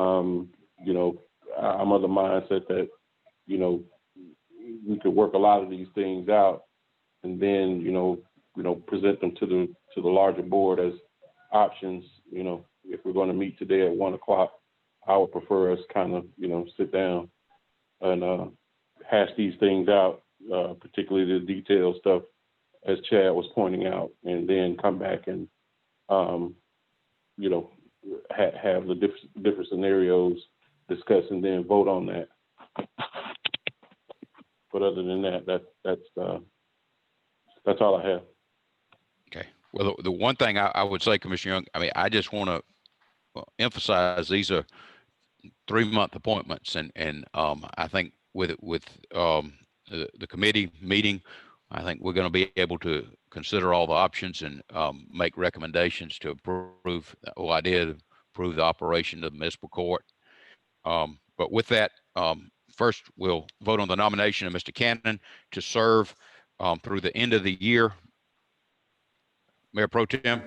You know, I'm of the mindset that, you know, we could work a lot of these things out and then, present them to the larger board as options. You know, if we're going to meet today at 1 o'clock, I would prefer us kind of, sit down and hash these things out, particularly the detailed stuff, as Chad was pointing out, and then come back and, have the different scenarios discussed and then vote on that. But other than that, that's all I have. Okay. Well, the one thing I would say, Commissioner Young, I mean, I just want to emphasize these are 3-month appointments, and I think with the committee meeting, I think we're going to be able to consider all the options and make recommendations to approve the whole idea to approve the operation of the municipal court. But with that, first we'll vote on the nomination of Mr. Cannon to serve through the end of the year. Mayor Pro Tem?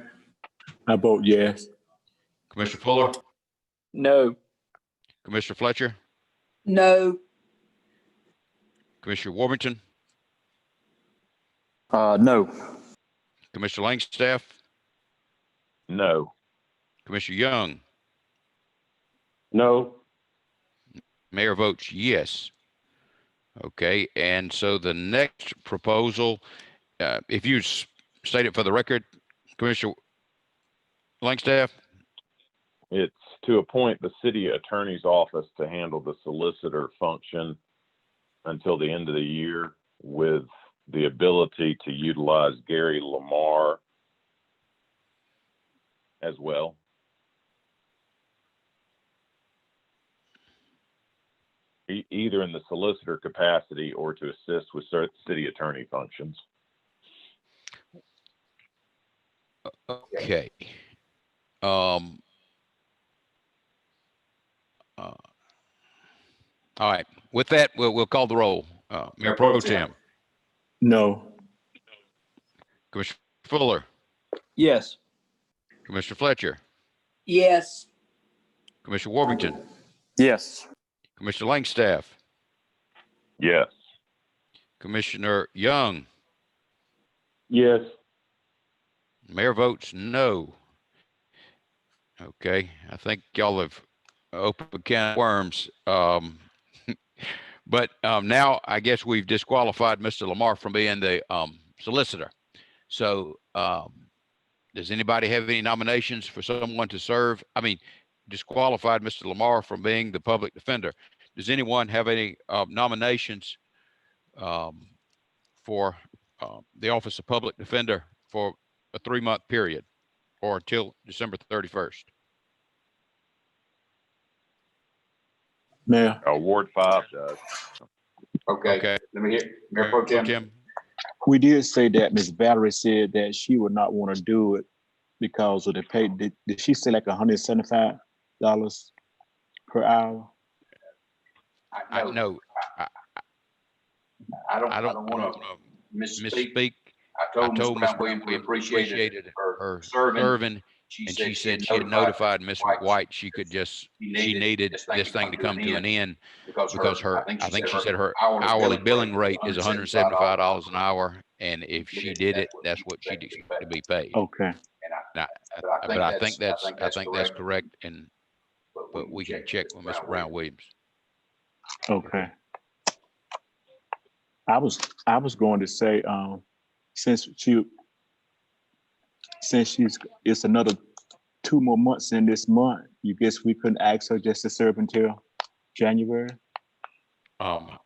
I vote yes. Commissioner Fuller? No. Commissioner Fletcher? No. Commissioner Warrington? No. Commissioner Langstaff? No. Commissioner Young? No. Mayor votes yes. Okay, and so the next proposal, if you state it for the record, Commissioner Langstaff? It's to appoint the city attorney's office to handle the solicitor function until the end of the year, with the ability to utilize Gary Lamar as well. Either in the solicitor capacity or to assist with city attorney functions. Okay. All right. With that, we'll call the roll. Mayor Pro Tem. No. Commissioner Fuller. Yes. Commissioner Fletcher. Yes. Commissioner Warrington. Yes. Commissioner Langstaff. Yes. Commissioner Young. Yes. Mayor votes no. Okay, I think y'all have opened a can of worms. But now I guess we've disqualified Mr. Lamar from being the solicitor. So does anybody have any nominations for someone to serve? I mean, disqualified Mr. Lamar from being the public defender. Does anyone have any nominations for the office of public defender for a 3-month period or until December 31st? Mayor. Ward 5 does. Okay. Let me hear Mayor Pro Tem. We did say that Ms. Valerie said that she would not want to do it because of the pay. Did she say like $175 per hour? I know. I don't want to misspeak. I told Ms. Williams we appreciated her serving. And she said she had notified Ms. White she needed this thing to come to an end because her, I think she said her hourly billing rate is $175 an hour, and if she did it, that's what she'd expect to be paid. Okay. Now, but I think that's correct, and but we can check with Ms. Brown Williams. Okay. I was going to say, since it's another 2 more months in this month, you guess we couldn't ask her just to serve until January? I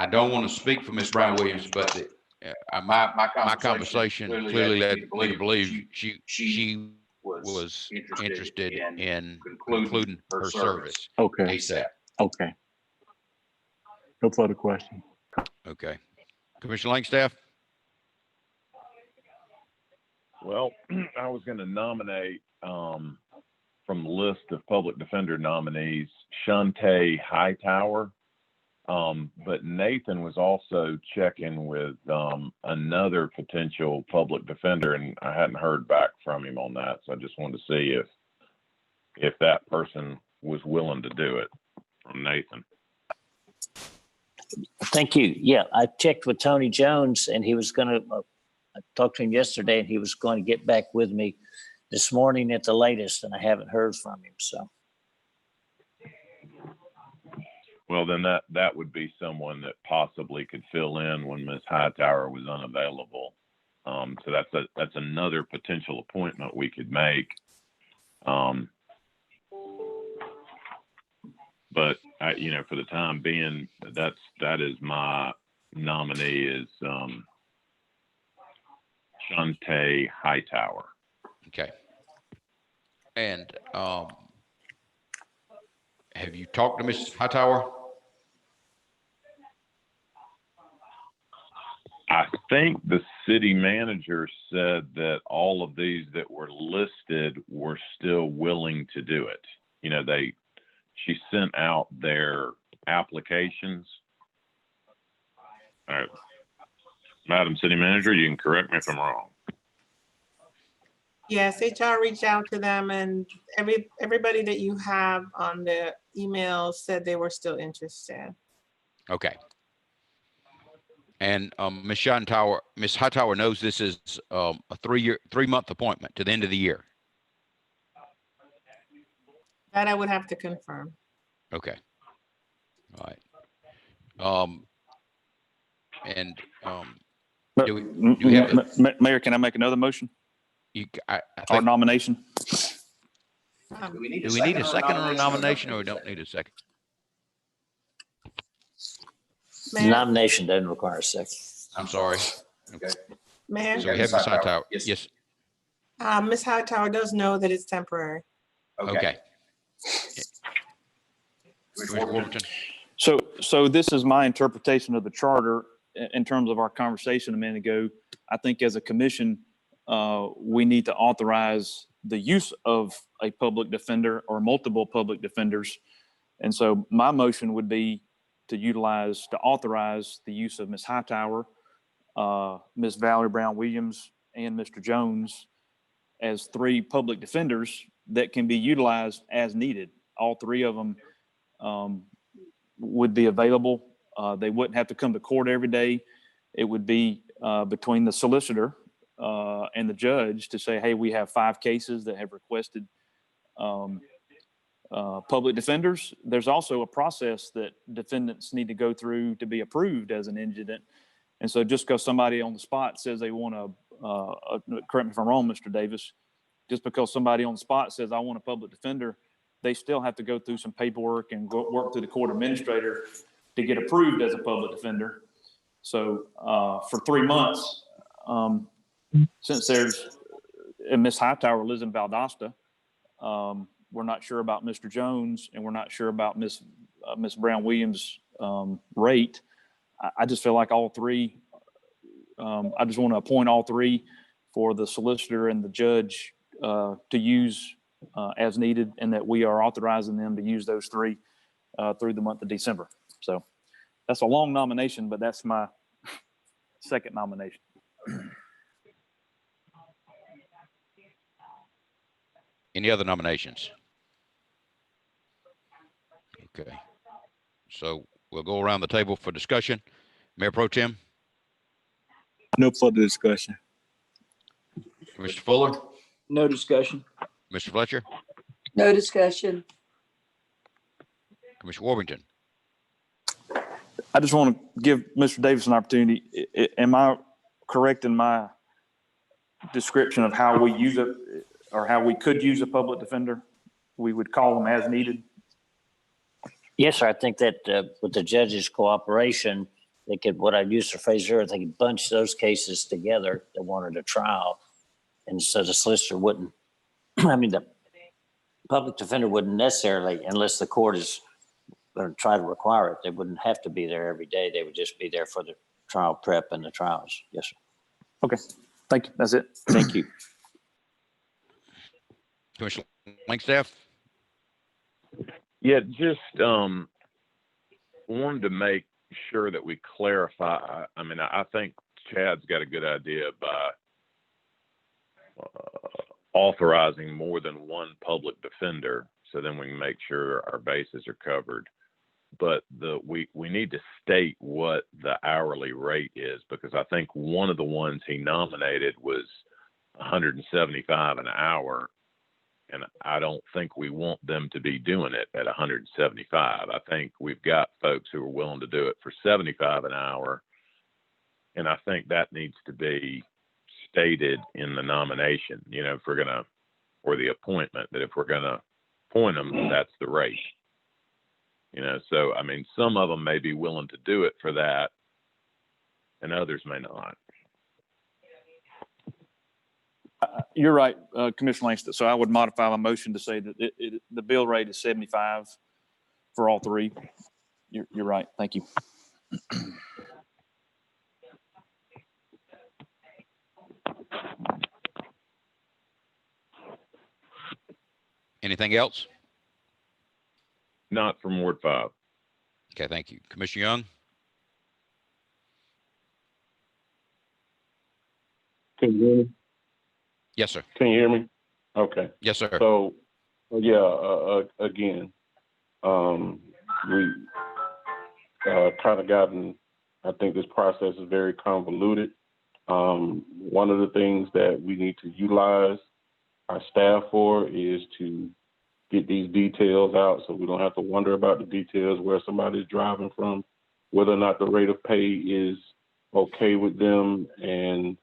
don't want to speak for Ms. Brown Williams, but my conversation clearly led me to believe she was interested in concluding her service. Okay. ASAP. Okay. No further question. Okay. Commissioner Langstaff? Well, I was going to nominate from the list of public defender nominees, Shante Hightower. But Nathan was also checking with another potential public defender, and I hadn't heard back from him on that. So I just wanted to see if that person was willing to do it from Nathan. Thank you. Yeah, I checked with Tony Jones, and he was going to, I talked to him yesterday, and he was going to get back with me this morning at the latest, and I haven't heard from him. So, Well, then that would be someone that possibly could fill in when Ms. Hightower was unavailable. So that's another potential appointment we could make. But for the time being, that is my nominee is Shante Hightower. Okay. And have you talked to Ms. Hightower? I think the city manager said that all of these that were listed were still willing to do it. She sent out their applications. All right. Madam City Manager, you can correct me if I'm wrong. Yes, HR reached out to them, and everybody that you have on the email said they were still interested. Okay. And Ms. Hightower knows this is a 3-month appointment to the end of the year. That I would have to confirm. Okay. All right. Mayor, can I make another motion I or think, nomination? do we need a second on a nomination, or we don't need a second? the Mayor, nomination doesn't require a second. I'm sorry. Mayor, So we have Ms. Hightower. Yes. Ms. Hightower does know that it's temporary. Okay. Commissioner Warburton. So this is my interpretation of the charter in terms of our conversation a minute ago. I think as a commission, we need to authorize the use of a public defender or multiple public defenders. And so my motion would be to authorize the use of Ms. Hightower, Ms. Valerie Brown Williams, and Mr. Jones as 3 public defenders that can be utilized as needed. All 3 of them would be available. They wouldn't have to come to court every day. It would be between the solicitor and the judge to say, hey, we have 5 cases that have requested public defenders. There's also a process that defendants need to go through to be approved as an indigent. And so just because somebody on the spot says they want to, correct me if I'm wrong, Mr. Davis, just because somebody on the spot says, I want a public defender, they still have to go through some paperwork and work through the court administrator to get approved as a public defender. So for 3 months, since there's, and Ms. Hightower lives in Valdosta, we're not sure about Mr. Jones, and we're not sure about Ms. Brown Williams' rate. I just feel like all 3, I just want to appoint all 3 for the solicitor and the judge to use as needed, and that we are authorizing them to use those 3 through the month of December. So that's a long nomination, but that's my second nomination. Any other nominations? Okay. So we'll go around the table for discussion. Mayor Pro Tem? No further discussion. Commissioner Fuller? No discussion. Mr. Fletcher? No discussion. Commissioner Warburton? I just want to give Mr. Davis an opportunity. Am I correct in my description of how we use it, or how we could use a public defender? We would call them as needed. Yes, sir. I think that with the judge's cooperation, they could, what I used for phrase earlier, they could bunch those cases together that wanted a trial. And so the solicitor wouldn't, I mean, the public defender wouldn't necessarily, unless the court is going to try to require it, they wouldn't have to be there every day. They would just be there for the trial prep and the trials. Yes, sir. Okay. Thank you. That's it. Thank you. Commissioner Langstaff? Yeah, just wanted to make sure that we clarify. I mean, I think Chad's got a good idea by authorizing more than one public defender, so then we can make sure our bases are covered. But we need to state what the hourly rate is, because I think one of the ones he nominated was $175 an hour, and I don't think we want them to be doing it at $175. I think we've got folks who are willing to do it for $75 an hour, and I think that needs to be stated in the nomination. You know, if we're gonna, or the appointment, that if we're gonna appoint them, that's the rate. You know, so I mean, some of them may be willing to do it for that, and others may not. You're right, Commissioner Langston. So I would modify my motion to say that the bill rate is 75 for all three. You're right. Thank you. Anything else? Not from Ward 5. Okay, thank you. Commissioner Young? Can you hear me? Yes, sir. Can you hear me? Okay. Yes, sir. So, yeah, again, we kind of gotten, I think this process is very convoluted. One of the things that we need to utilize our staff for is to get these details out, so we don't have to wonder about the details, where somebody's driving from, whether or not the rate of pay is okay with them, and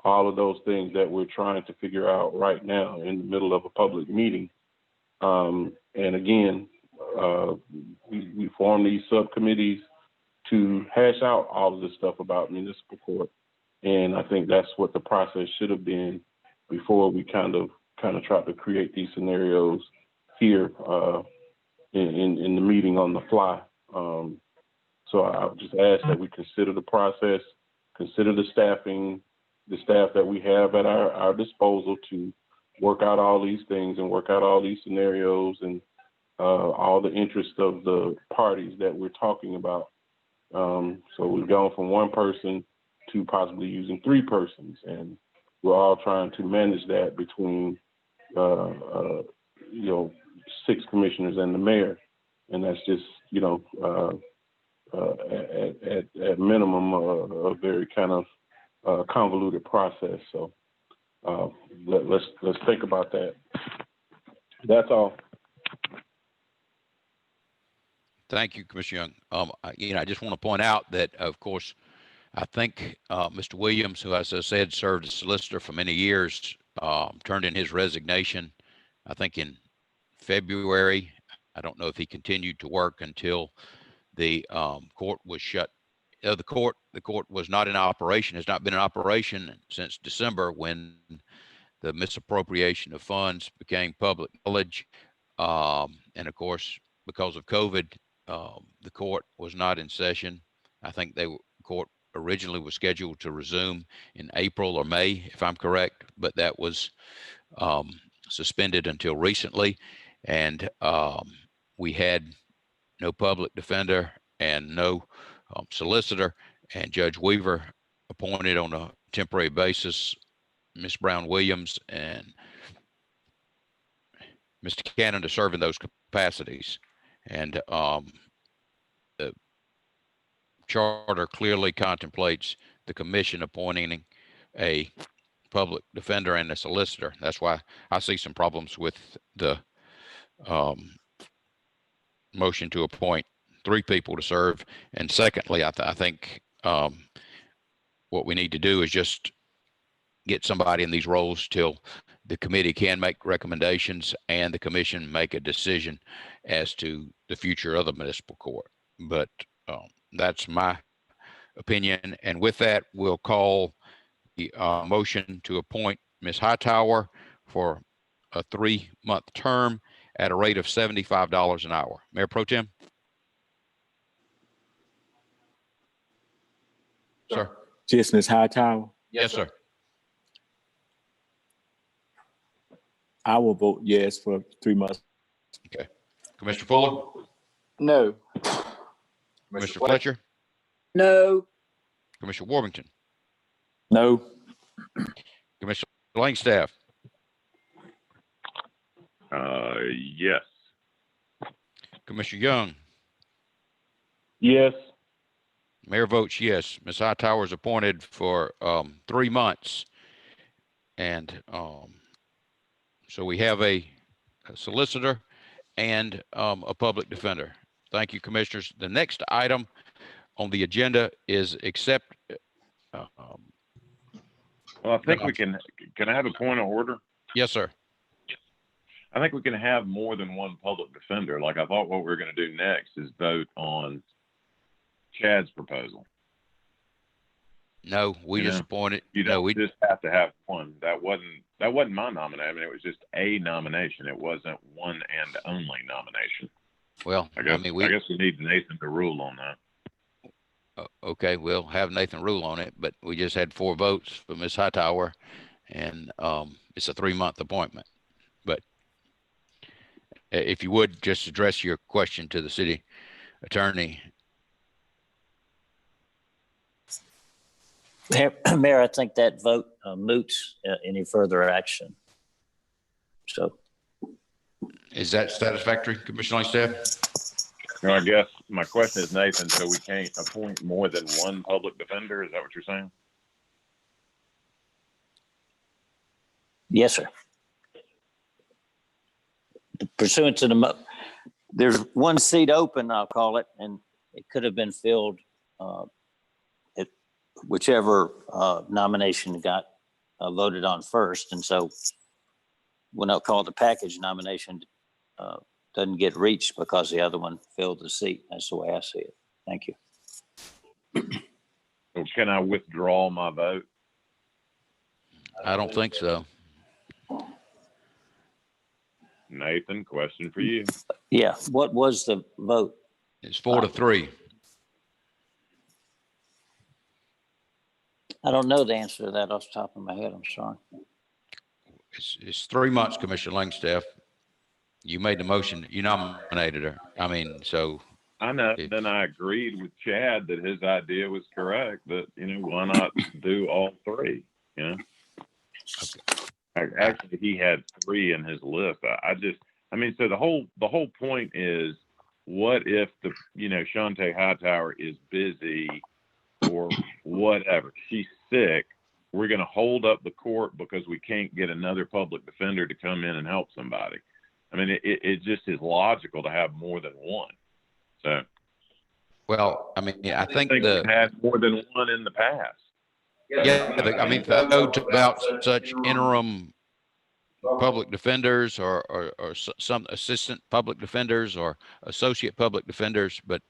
all of those things that we're trying to figure out right now in the middle of a public meeting. And again, we form these subcommittees to hash out all of this stuff about municipal court. And I think that's what the process should have been before we kind of try to create these scenarios here in the meeting on the fly. So I would just ask that we consider the process, consider the staffing, the staff that we have at our disposal to work out all these things and work out all these scenarios and all the interests of the parties that we're talking about. So we've gone from one person to possibly using 3 persons, and we're all trying to manage that between 6 commissioners and the mayor, and that's just at minimum a very kind of convoluted process. So let's think about that. That's all. Thank you, Commissioner Young. I just want to point out that, of course, I think Mr. Williams, who, as I said, served as solicitor for many years, turned in his resignation, I think in February. I don't know if he continued to work until the court was shut. The court was not in operation, has not been in operation since December, when the misappropriation of funds became public knowledge. And of course, because of COVID, the court was not in session. I think court originally was scheduled to resume in April or May, if I'm correct, but that was suspended until recently. And we had no public defender and no solicitor, and Judge Weaver appointed on a temporary basis Ms. Brown Williams and Mr. Cannon to serve in those capacities. And the charter clearly contemplates the commission appointing a public defender and a solicitor. That's why I see some problems with the motion to appoint 3 people to serve. And secondly, I think what we need to do is just get somebody in these roles till the committee can make recommendations and the commission make a decision as to the future of the municipal court. But that's my opinion. And with that, we'll call the motion to appoint Ms. Hightower for a 3-month term at a rate of $75 an hour. Mayor Pro Tem? Sir? Just Ms. Hightower? Yes, sir. I will vote yes for 3 months. Okay. Commissioner Fuller? No. Commissioner Fletcher, No. Commissioner Warmington, No. Commissioner Langstaff, Yes. Commissioner Young. Yes. Mayor votes yes. Ms. Hightower is appointed for 3 months. And so we have a solicitor and a public defender. Thank you, commissioners. The next item on the agenda is accept. Well, I think we can I have a point of order? Yes, sir. I think we can have more than one public defender. Like, I thought what we were going to do next is vote on Chad's proposal. No, we just appointed. You no, we just have to have one. That wasn't my nomination. I mean, it was just a nomination. It wasn't one and only nomination. Well, I guess we need Nathan to rule on that. Okay, we'll have Nathan rule on it, but we just had 4 votes for Ms. Hightower, and it's a 3-month appointment. But if you would just address your question to the city attorney. Mayor, I think that vote moots any further action. So, is that satisfactory, Commissioner Langstaff? I guess my question is, Nathan, so we can't appoint more than one public defender? Is that what you're saying? Yes, sir. Pursuant to there's one seat open, I'll call it, and it could have been filled whichever nomination got voted on first. And so when I call it the package nomination, doesn't get reached because the other one filled the seat. That's the way I see it. Thank you. So can I withdraw my vote? I don't think so. Nathan, question for you. Yeah. What was the vote? It's 4-3. I don't know the answer to that off the top of my head. I'm sorry. It's 3 months, Commissioner Langstaff. You made the motion. You nominated her. I mean, so. I know. Then I agreed with Chad that his idea was correct. That, why not do all 3? Okay. Actually, he had 3 in his list. So the whole point is, what if Shante Hightower is busy or whatever? She's sick. We're going to hold up the court because we can't get another public defender to come in and help somebody. I mean, it just is logical to have more than one. So, well, I mean, I think we've had more than one in the past. The note about such interim public defenders or some assistant public defenders or associate public defenders, but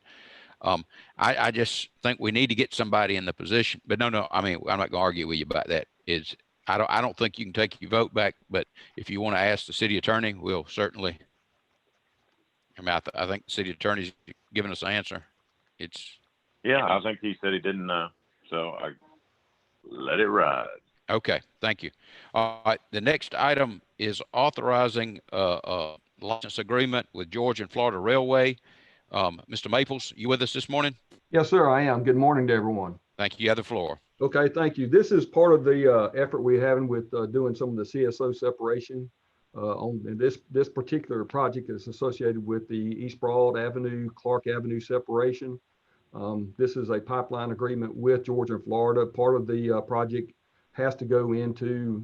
I just think we need to get somebody in the position. But no, I mean, I'm not going to argue with you about that. I don't think you can take your vote back, but if you want to ask the city attorney, we'll certainly. I mean, I think the city attorney's giving us an answer. I think he said he didn't know, so I let it ride. Okay, thank you. All right, the next item is authorizing a license agreement with Georgia and Florida Railway. Mr. Maples, you with us this morning? Yes, sir, I am. Good morning to everyone. Thank you. You have the floor. Okay, thank you. This is part of the effort we're having with doing some of the CSO separation. On this particular project is associated with the East Broad Avenue, Clark Avenue separation. This is a pipeline agreement with Georgia and Florida. Part of the project has to go into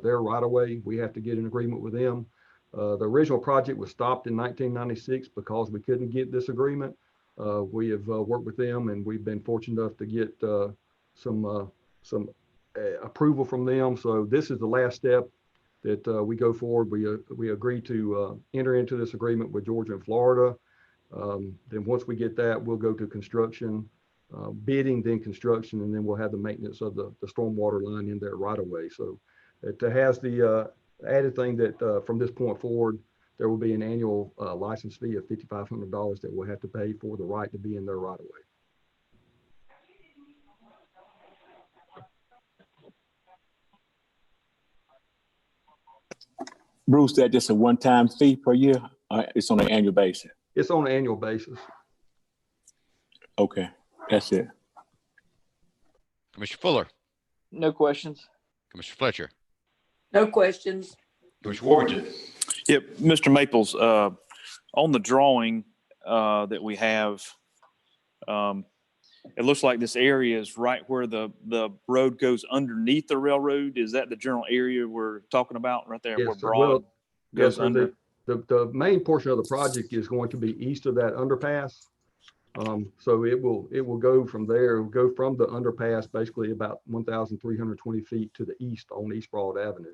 their right-of-way. We have to get an agreement with them. The original project was stopped in 1996 because we couldn't get this agreement. We have worked with them, and we've been fortunate enough to get some approval from them. So this is the last step that we go forward. We agree to enter into this agreement with Georgia and Florida. Then once we get that, we'll go to construction, bidding, then construction, and then we'll have the maintenance of the stormwater line in there right away. So it has the added thing that from this point forward, there will be an annual license fee of $5,500 that we'll have to pay for the right to be in there right away. Bruce, that just a one-time fee per year? It's on an annual basis? It's on an annual basis. Okay, that's it. Commissioner Fuller, No questions. Commissioner Fletcher, No questions. Commissioner Warrington. Yep, Mr. Maples, on the drawing that we have, it looks like this area is right where the road goes underneath the railroad. Is that the general area we're talking about right there, Yes, where sir. Broad Well, yes, goes sir. under? The main portion of the project is going to be east of that underpass. So it will go from there, it will go from the underpass basically about 1,320 feet to the east on East Broad Avenue.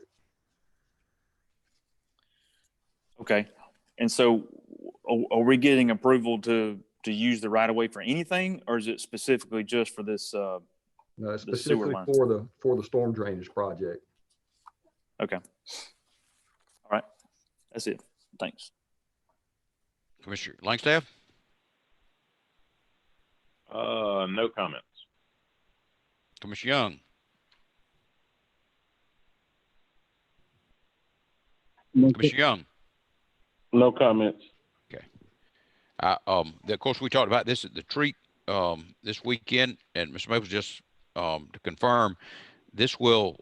Okay. And so are we getting approval to use the right of way for anything, or is it specifically just for this, No, the sewer specifically line? for the storm drainage project. Okay. All right. That's it. Thanks. Commissioner Langstaff, No comments. Commissioner Young, Commissioner Young. No comments. Of course, we talked about this at the treat this weekend, and Mr. Maples, just to confirm, this will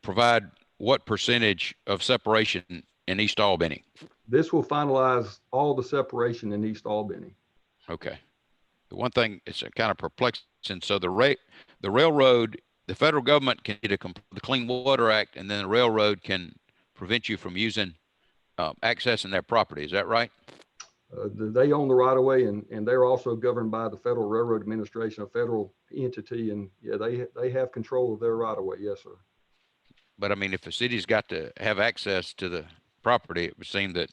provide what percentage of separation in East Albany? This will finalize all the separation in East Albany. Okay. The one thing it's kind of perplexing. So the railroad, the federal government can get the Clean Water Act, and then the railroad can prevent you from using accessing their property. Is that right? They own the right of way, and they're also governed by the Federal Railroad Administration, a federal entity, and yeah, they have control of their right of way. Yes, sir. But I mean, if the city's got to have access to the property, it would seem that.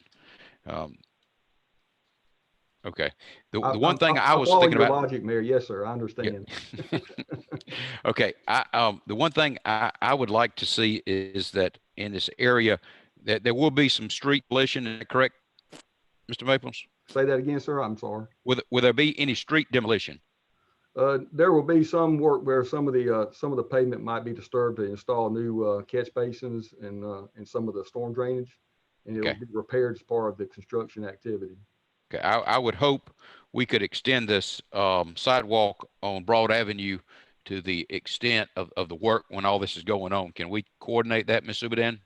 Okay. The one thing I was thinking about. Logic, Mayor. Yes, sir. I understand. Yeah. Okay. The one thing I would like to see is that in this area that there will be some street demolition. Is that correct, Mr. Maples? Say that again, sir. I'm sorry. Will there be any street demolition? There will be some work where some of the pavement might be disturbed to install new catch basins and some of the storm drainage, and it'll be repaired as part of the construction activity. Okay, I would hope we could extend this sidewalk on Broad Avenue to the extent of the work when all this is going on. Can we coordinate that, Ms. Subadan?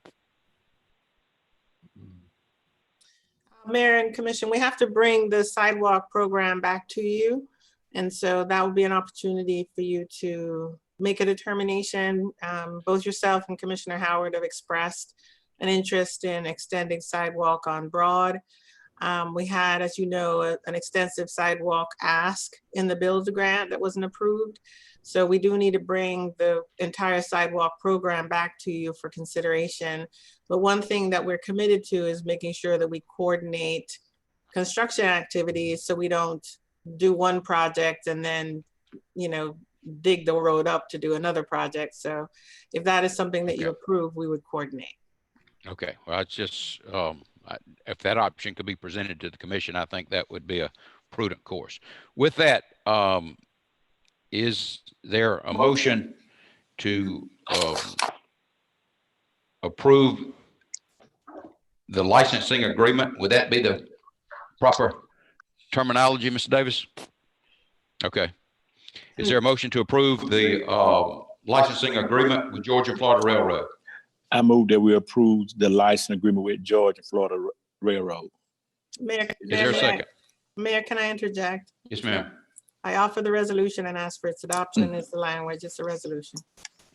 Mayor and Commission, we have to bring the sidewalk program back to you. And so that will be an opportunity for you to make a determination. Both yourself and Commissioner Howard have expressed an interest in extending sidewalk on Broad. We had, as you know, an extensive sidewalk ask in the build grant that wasn't approved. So we do need to bring the entire sidewalk program back to you for consideration. But one thing that we're committed to is making sure that we coordinate construction activities so we don't do one project and then, dig the road up to do another project. So if that is something that you approve, we would coordinate. Okay, well, it's just, if that option could be presented to the commission, I think that would be a prudent course. With that, is there a motion to approve the licensing agreement? Would that be the proper terminology, Mr. Davis? Okay. Is there a motion to approve the licensing agreement with Georgia Florida Railroad? I move that we approve the license agreement with Georgia Florida Railroad. Mayor, Is there a second? Mayor, can I interject? Yes, ma'am. I offer the resolution and ask for its adoption. It's the language, it's a resolution.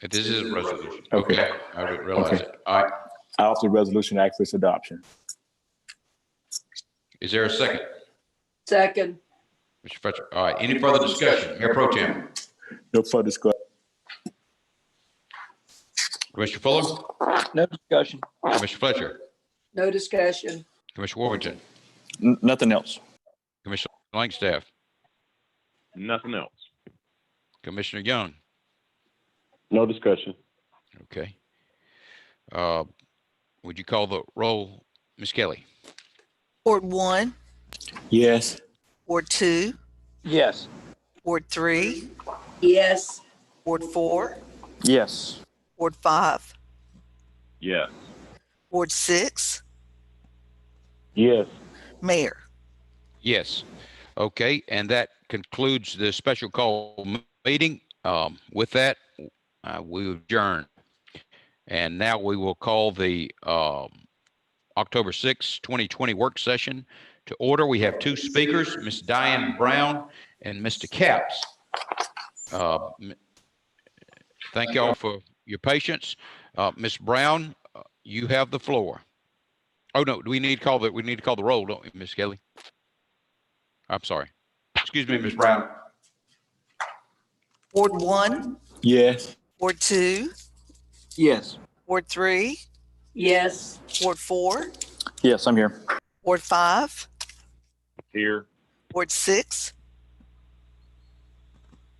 This is a resolution. Okay. I realize it. All right. I offer the resolution and ask for its adoption. Is there a second? Second. Mr. Fletcher. All right. Any further discussion? Mayor Pro Tem. No further discussion. Commissioner Fuller? No discussion. Commissioner Fletcher? No discussion. Commissioner Warrington? Nothing else. Commissioner Langstaff? Nothing else. Commissioner Young? No discussion. Okay. Would you call the roll, Ms. Kelly? Ward 1, Yes. Ward 2, Yes. Ward 3, Yes. Ward 4, Yes. Ward 5, Yes. Ward 6, Yes. Mayor. Yes. Okay, and that concludes the special call meeting. With that, we adjourn. And now we will call the October 6, 2020 work session to order. We have two speakers, Ms. Diane Brown and Mr. Capps. Thank y'all for your patience. Ms. Brown, you have the floor. Oh no, we need to call the roll, don't we, Ms. Kelly? I'm sorry. Excuse me, Ms. Brown. Ward 1, Yes. Ward 2, Yes. Ward 3, Yes. Ward 4, Yes, I'm here. Ward 5, Here. Ward 6,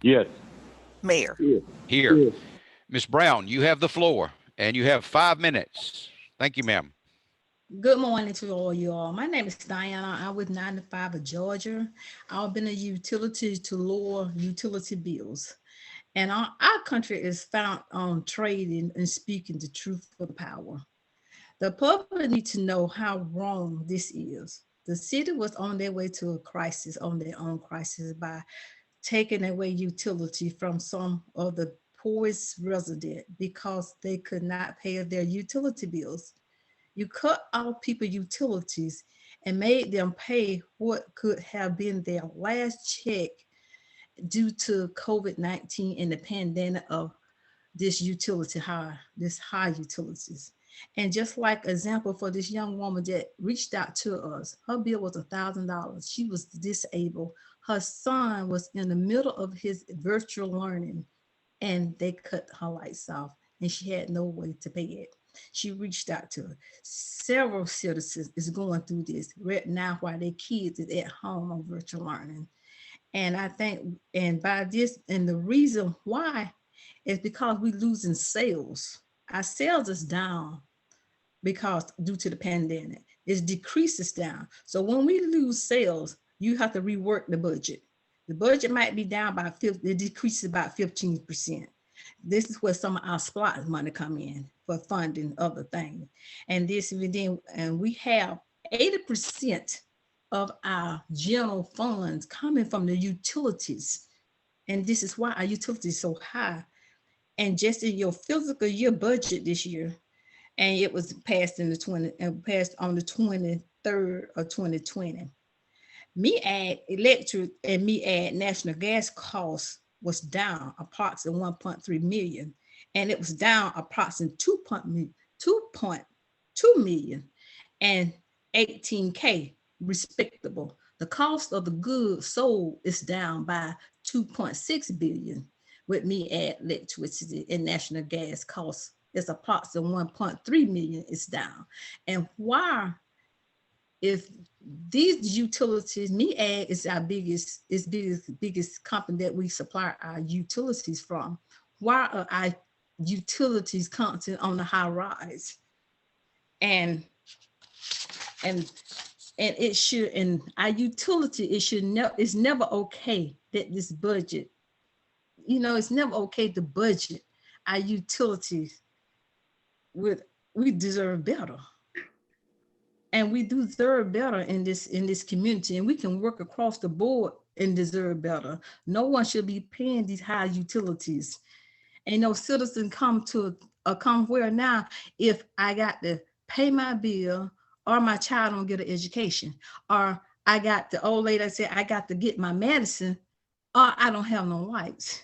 Yes. Mayor. Here. Ms. Brown, you have the floor and you have 5 minutes. Thank you, ma'am. Good morning to all you all. My name is Diana. I'm with 95 of Georgia. I've been a utility to lower utility bills. And our country is found on trading and speaking the truth for the power. The public need to know how wrong this is. The city was on their way to a crisis, on their own crisis, by taking away utility from some of the poorest resident because they could not pay their utility bills. You cut off people utilities and made them pay what could have been their last check due to COVID-19 and the pandemic of this high utilities. And just like example for this young woman that reached out to us, her bill was $1,000. She was disabled. Her son was in the middle of his virtual learning and they cut her lights off and she had no way to pay it. She reached out to her. Several citizens is going through this right now while their kids is at home on virtual learning. And I think, and by this, and the reason why is because we're losing sales. Our sales is down because due to the pandemic, it decreases down. So when we lose sales, you have to rework the budget. The budget might be down by 50, it decreases about 15%. This is where some of our SPLOT money come in for funding other things. And this within, and we have 80% of our general funds coming from the utilities. And this is why our utilities is so high. And just in your fiscal year budget this year, and it was passed in passed on the 23rd of 2020. Me add electric and me add national gas costs was down approximately 1.3 million, and it was down approximately 2.2 million and 18K respectable. The cost of the goods sold is down by 2.6 billion with me add electricity and national gas costs. It's approximately 1.3 million is down. And why, if these utilities, MEAG is our biggest company that we supply our utilities from. Why are our utilities constantly on the high rise? And it should, and our utility, it's never okay that this budget, it's never okay to budget our utilities we deserve better. And we deserve better in this community, and we can work across the board and deserve better. No one should be paying these high utilities. And no citizen come where now if I got to pay my bill or my child don't get an education, or I got the old lady that said I got to get my medicine, or I don't have no lights.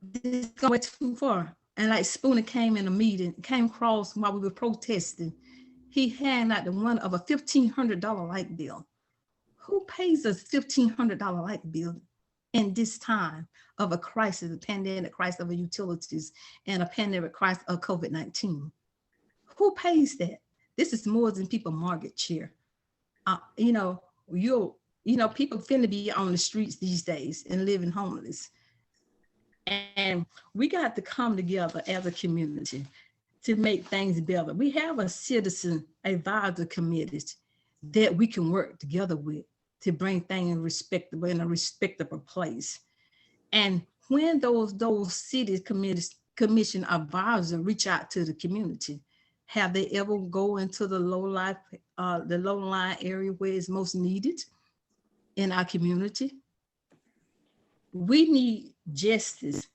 This is going too far. And like Spooner came in a meeting, came across while we were protesting. He handed out the one of a $1,500 light bill. Who pays a $1,500 light bill in this time of a crisis, a pandemic crisis of utilities and a pandemic crisis of COVID-19? Who pays that? This is more than people mortgage here. People finna be on the streets these days and living homeless. And we got to come together as a community to make things better. We have a citizen advisory committee that we can work together with to bring things in a respectable place. And when those city commission advisors reach out to the community, have they ever go into the low line area where it's most needed in our community? We need justice,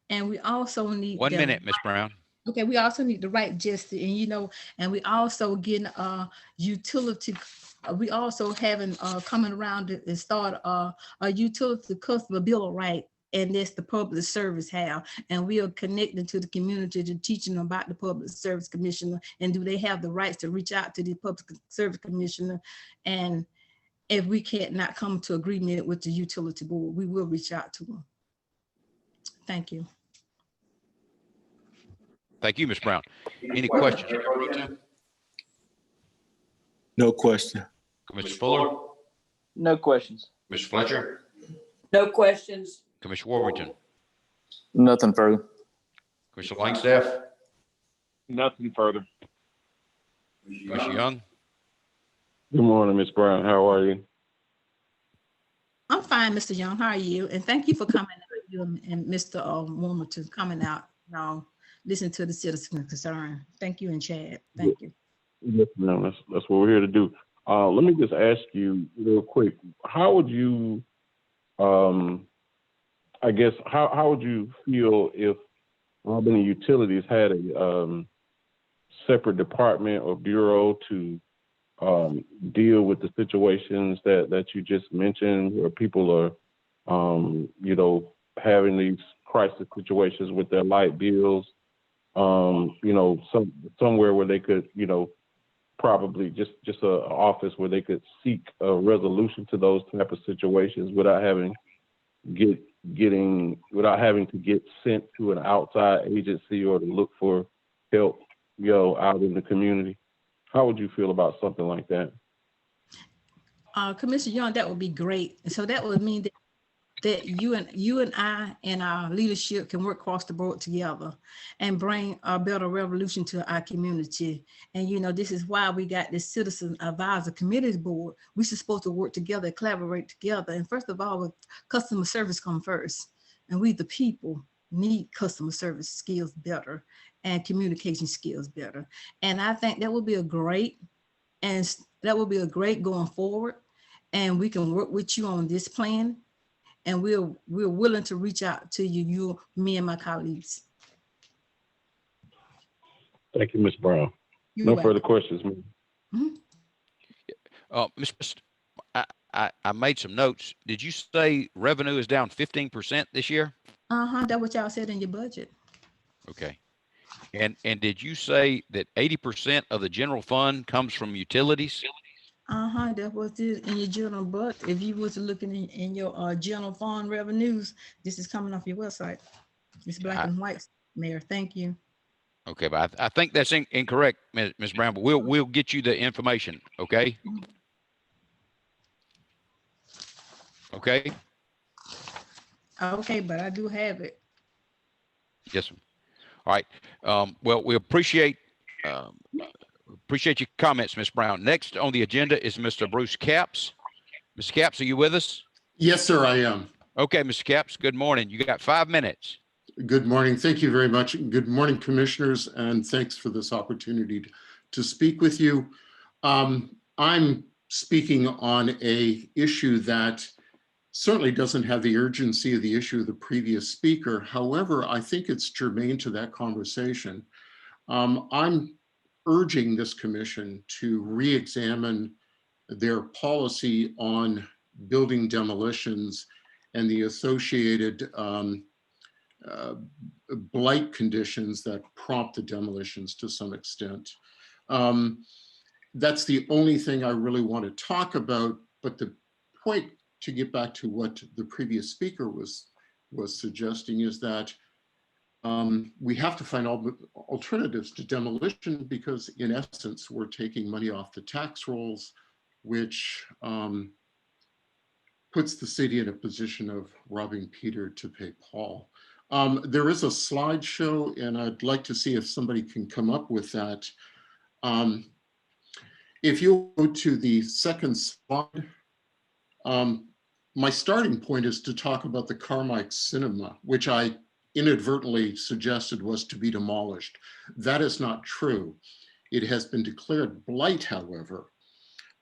and we also need 1 minute, Ms. Brown. Okay, we also need the right justice, and and we also getting utility. We also having coming around and start a utility customer bill of right, and that's the public service have, and we are connecting to the community to teaching them about the public service commissioner, and do they have the rights to reach out to the public service commissioner, and if we can't not come to agreement with the utility board, we will reach out to them. Thank you. Thank you, Ms. Brown. Any questions? No question. Commissioner Fuller? No questions. Mr. Fletcher? No questions. Commissioner Warrington? Nothing further. Commissioner Langstaff? Nothing further. Commissioner Young? Good morning, Ms. Brown. How are you? I'm fine, Mr. Young. How are you? And thank you for coming out, you and Mr. Warrington coming out, listen to the citizen concern. Thank you, and Chad. Thank you. Yes, ma'am. That's what we're here to do. Let me just ask you real quick. How would you, I guess, how would you feel if Albany Utilities had a separate department or bureau to deal with the situations that you just mentioned, where people are, having these crisis situations with their light bills, somewhere where they could, probably just an office where they could seek a resolution to those type of situations without having to get sent to an outside agency or to look for help, out in the community. How would you feel about something like that? Commissioner Young, that would be great. So that would mean that you and I and our leadership can work across the board together and bring a better revolution to our community. And this is why we got this Citizen Advisor Committee board. We're supposed to work together, collaborate together. And first of all, customer service come first. And we, the people, need customer service skills better and communication skills better. And I think that would be a great going forward. And we can work with you on this plan. And we're willing to reach out to you, me and my colleagues. Thank you, Ms. Brown. No further questions, ma'am. I made some notes. Did you say revenue is down 15% this year? That's what y'all said in your budget. Okay. And did you say that 80% of the general fund comes from utilities? That was it in your general, but if you was looking in your general fund revenues, this is coming off your website. It's black and white, Mayor. Thank you. Okay, but I think that's incorrect, Ms. Brown, but we'll get you the information, okay? Okay? Okay, but I do have it. Yes, sir. All right. Well, we appreciate your comments, Ms. Brown. Next on the agenda is Mr. Bruce Capps. Mr. Capps, are you with us? Yes, sir, I am. Okay, Mr. Capps, good morning. You got 5 minutes. Good morning. Thank you very much. Good morning, commissioners, and thanks for this opportunity to speak with you. I'm speaking on an issue that certainly doesn't have the urgency of the issue of the previous speaker. However, I think it's germane to that conversation. I'm urging this commission to re-examine their policy on building demolitions and the associated blight conditions that prompt the demolitions to some extent. That's the only thing I really want to talk about, but the point, to get back to what the previous speaker was suggesting, is that we have to find alternatives to demolition, because in essence, we're taking money off the tax rolls, which puts the city in a position of robbing Peter to pay Paul. There is a slideshow, and I'd like to see if somebody can come up with that. If you go to the second slide, my starting point is to talk about the Carmike cinema, which I inadvertently suggested was to be demolished. That is not true. It has been declared blight, however.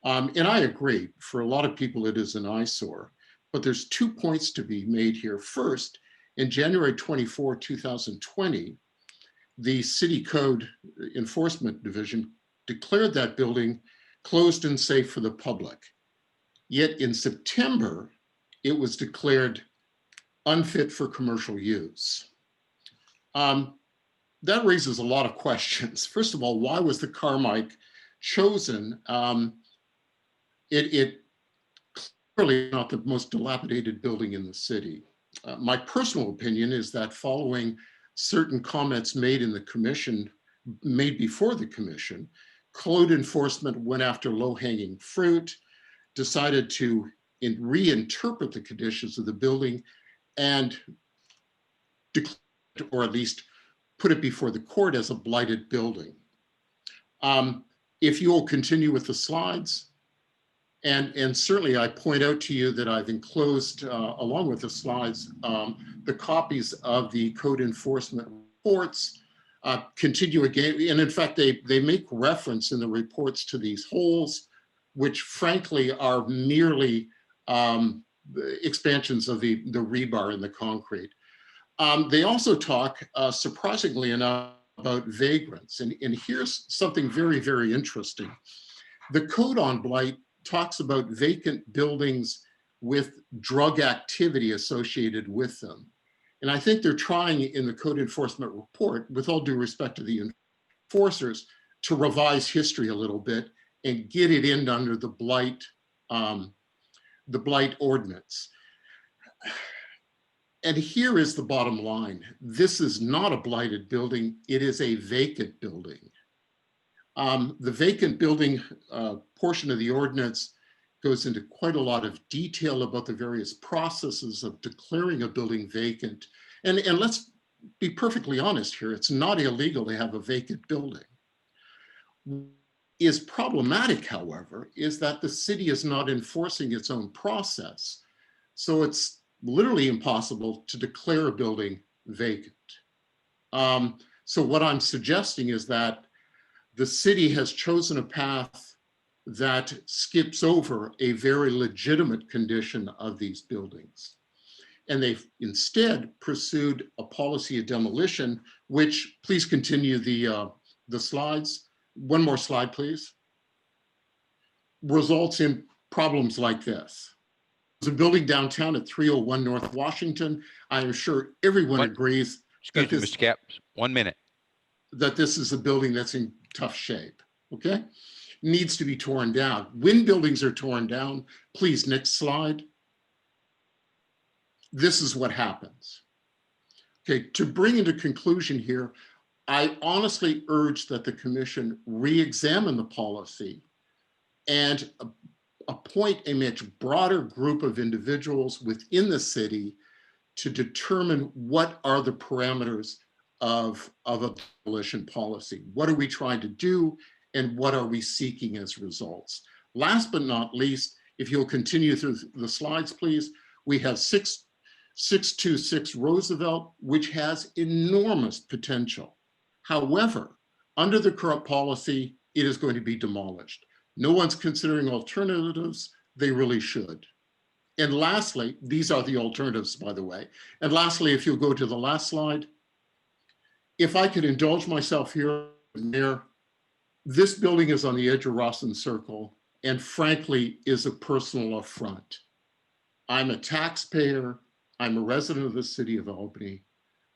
And I agree, for a lot of people, it is an eyesore. But there's 2 points to be made here. First, in January 24, 2020, the City Code Enforcement Division declared that building closed and safe for the public. Yet in September, it was declared unfit for commercial use. That raises a lot of questions. First of all, why was the Carmike chosen? It clearly not the most dilapidated building in the city. My personal opinion is that following certain comments made in the commission, made before the commission, code enforcement went after low-hanging fruit, decided to reinterpret the conditions of the building and declared, or at least put it before the court as a blighted building. If you will continue with the slides, and certainly I point out to you that I've enclosed, along with the slides, the copies of the code enforcement reports, continue again. And in fact, they make reference in the reports to these holes, which frankly are merely expansions of the rebar in the concrete. They also talk, surprisingly enough, about vagrants. And here's something very, very interesting. The code on blight talks about vacant buildings with drug activity associated with them. And I think they're trying in the code enforcement report, with all due respect to the enforcers, to revise history a little bit and get it in under the blight ordinance. And here is the bottom line. This is not a blighted building. It is a vacant building. The vacant building portion of the ordinance goes into quite a lot of detail about the various processes of declaring a building vacant. And let's be perfectly honest here, it's not illegal to have a vacant building. What is problematic, however, is that the city is not enforcing its own process. So it's literally impossible to declare a building vacant. So what I'm suggesting is that the city has chosen a path that skips over a very legitimate condition of these buildings. And they've instead pursued a policy of demolition, which, please continue the slides. One more slide, please. Results in problems like this. There's a building downtown at 301 North Washington. I am sure everyone agrees. Excuse me, Mr. Capps, 1 minute. That this is a building that's in tough shape, okay? Needs to be torn down. When buildings are torn down, please, next slide. This is what happens. Okay, to bring into conclusion here, I honestly urge that the commission re-examine the policy and appoint a much broader group of individuals within the city to determine what are the parameters of a demolition policy. What are we trying to do and what are we seeking as results? Last but not least, if you'll continue through the slides, please, we have 626 Roosevelt, which has enormous potential. However, under the current policy, it is going to be demolished. No one's considering alternatives. They really should. And lastly, these are the alternatives, by the way. And lastly, if you'll go to the last slide, if I could indulge myself here, Mayor, this building is on the edge of Rawson Circle and frankly is a personal affront. I'm a taxpayer. I'm a resident of the city of Albany,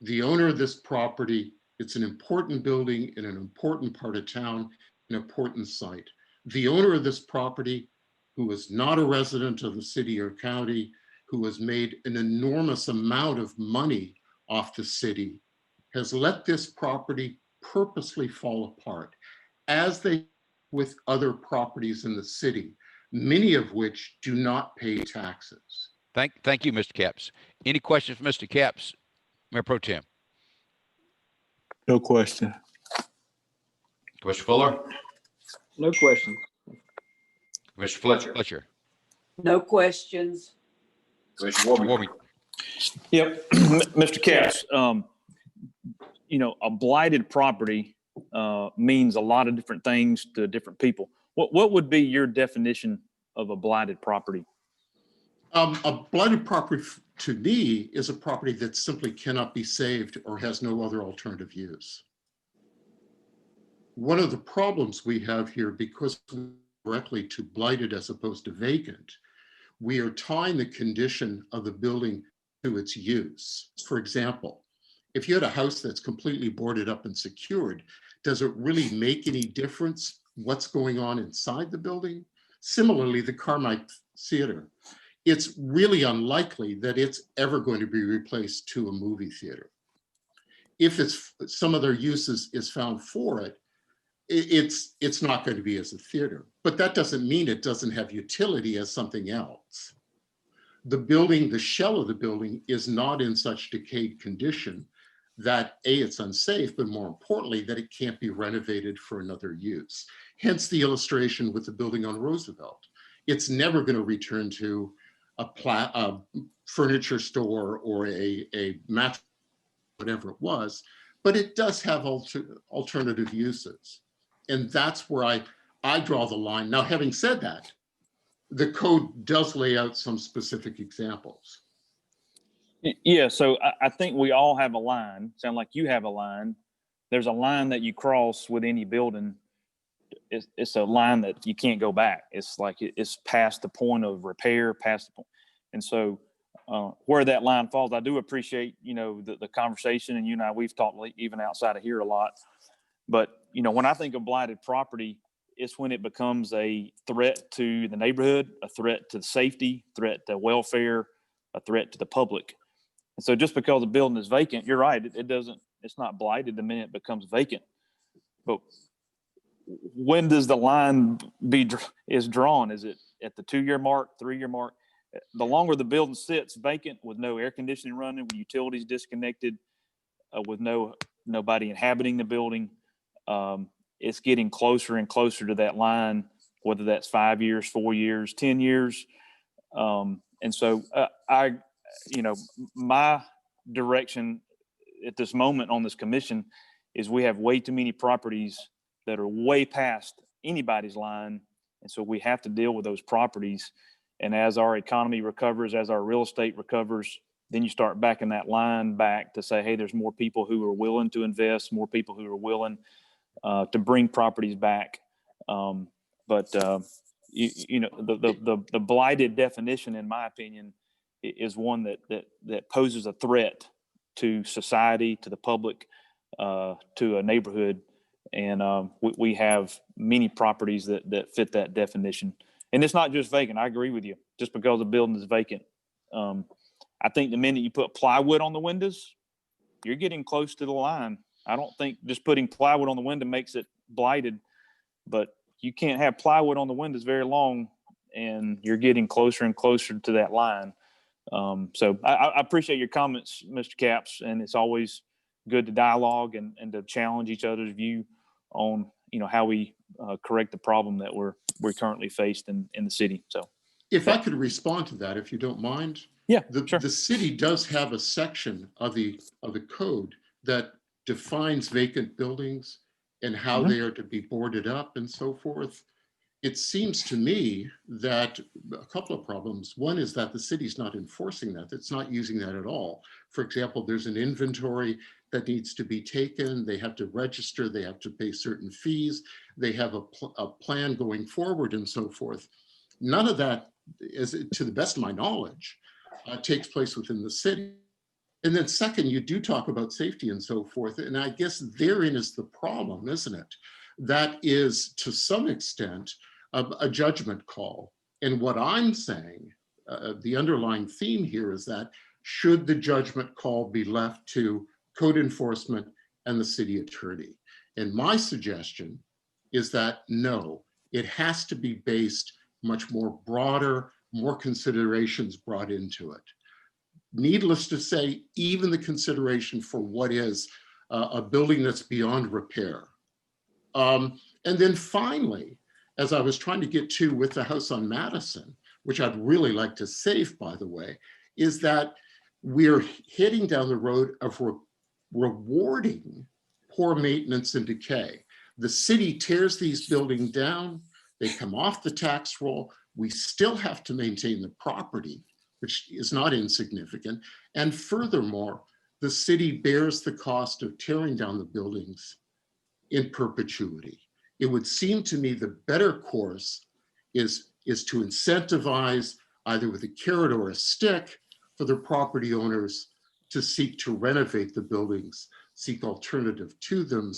the owner of this property. It's an important building in an important part of town, an important site. The owner of this property, who is not a resident of the city or county, who has made an enormous amount of money off the city, has let this property purposely fall apart, as they with other properties in the city, many of which do not pay taxes. Thank you, Mr. Capps. Any questions for Mr. Capps, Mayor Pro Tem? No question. Commissioner Fuller? No questions. Commissioner Fletcher? No questions. Commissioner Warby? Yep, Mr. Capps, you know, a blighted property means a lot of different things to different people. What would be your definition of a blighted property? A blighted property to me is a property that simply cannot be saved or has no other alternative use. One of the problems we have here, because we're directly to blighted as opposed to vacant, we are tying the condition of the building to its use. For example, if you had a house that's completely boarded up and secured, does it really make any difference what's going on inside the building? Similarly, the Carmike Theater, it's really unlikely that it's ever going to be replaced to a movie theater. If it's some other uses is found for it, it's not going to be as a theater, but that doesn't mean it doesn't have utility as something else. The building, the shell of the building is not in such decayed condition that A, it's unsafe, but more importantly, that it can't be renovated for another use. Hence the illustration with the building on Roosevelt. It's never going to return to a furniture store or a mattress, whatever it was, but it does have alternative uses. And that's where I draw the line. Now, having said that, the code does lay out some specific examples. Yeah, so I think we all have a line. Sound like you have a line. There's a line that you cross with any building. It's a line that you can't go back. It's like it's past the point of repair, past the point. And so where that line falls, I do appreciate, the conversation, and you and I, we've talked even outside of here a lot. But, when I think of blighted property, it's when it becomes a threat to the neighborhood, a threat to safety, threat to welfare, a threat to the public. And so just because a building is vacant, you're right, it's not blighted the minute it becomes vacant. But when does the line is drawn? Is it at the 2-year mark, 3-year mark? The longer the building sits vacant with no air conditioning running, with utilities disconnected, with nobody inhabiting the building, it's getting closer and closer to that line, whether that's 5 years, 4 years, 10 years. And so my direction at this moment on this commission is we have way too many properties that are way past anybody's line. And so we have to deal with those properties. And as our economy recovers, as our real estate recovers, then you start backing that line back to say, hey, there's more people who are willing to invest, more people who are willing to bring properties back. But the blighted definition, in my opinion, is one that poses a threat to society, to the public, to a neighborhood. And we have many properties that fit that definition. And it's not just vacant. I agree with you. Just because a building is vacant, I think the minute you put plywood on the windows, you're getting close to the line. I don't think just putting plywood on the window makes it blighted, but you can't have plywood on the windows very long, and you're getting closer and closer to that line. So I appreciate your comments, Mr. Capps, and it's always good to dialogue and to challenge each other's view on how we correct the problem that we're currently faced in the city. So if I could respond to that, if you don't mind. Yeah, sure. The city does have a section of the code that defines vacant buildings and how they are to be boarded up and so forth. It seems to me that a couple of problems. One is that the city's not enforcing that. It's not using that at all. For example, there's an inventory that needs to be taken. They have to register. They have to pay certain fees. They have a plan going forward and so forth. None of that, to the best of my knowledge, takes place within the city. And then second, you do talk about safety and so forth. And I guess therein is the problem, isn't it? That is, to some extent, a judgment call. And what I'm saying, the underlying theme here is that should the judgment call be left to code enforcement and the city attorney? And my suggestion is that no, it has to be based much more broader, more considerations brought into it. Needless to say, even the consideration for what is a building that's beyond repair. And then finally, as I was trying to get to with the house on Madison, which I'd really like to save, by the way, is that we're heading down the road of rewarding poor maintenance and decay. The city tears these buildings down, they come off the tax roll, we still have to maintain the property, which is not insignificant. And furthermore, the city bears the cost of tearing down the buildings in perpetuity. It would seem to me the better course is to incentivize, either with a carrot or a stick, for the property owners to seek to renovate the buildings, seek alternative to them,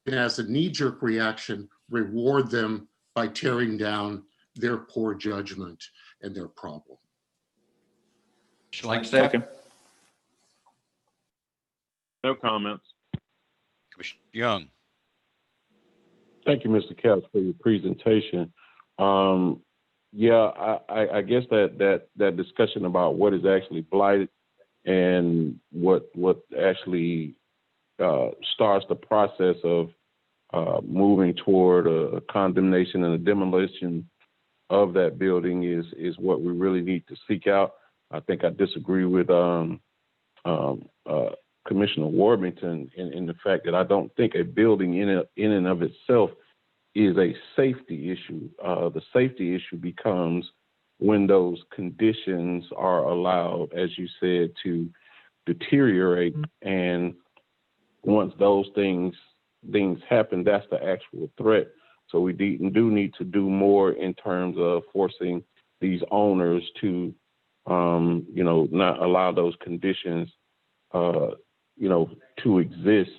and as a knee-jerk reaction, reward them by tearing down their poor judgment and their problem. Second. No comments. Commissioner Young. Thank you, Mr. Capps, for your presentation. Yeah, I guess that discussion about what is actually blighted and what actually starts the process of moving toward a condemnation and a demolition of that building is what we really need to seek out. I think I disagree with Commissioner Warmington in the fact that I don't think a building in and of itself is a safety issue. The safety issue becomes when those conditions are allowed, as you said, to deteriorate. And once those things happen, that's the actual threat. So we do need to do more in terms of forcing these owners to, not allow those conditions, to exist.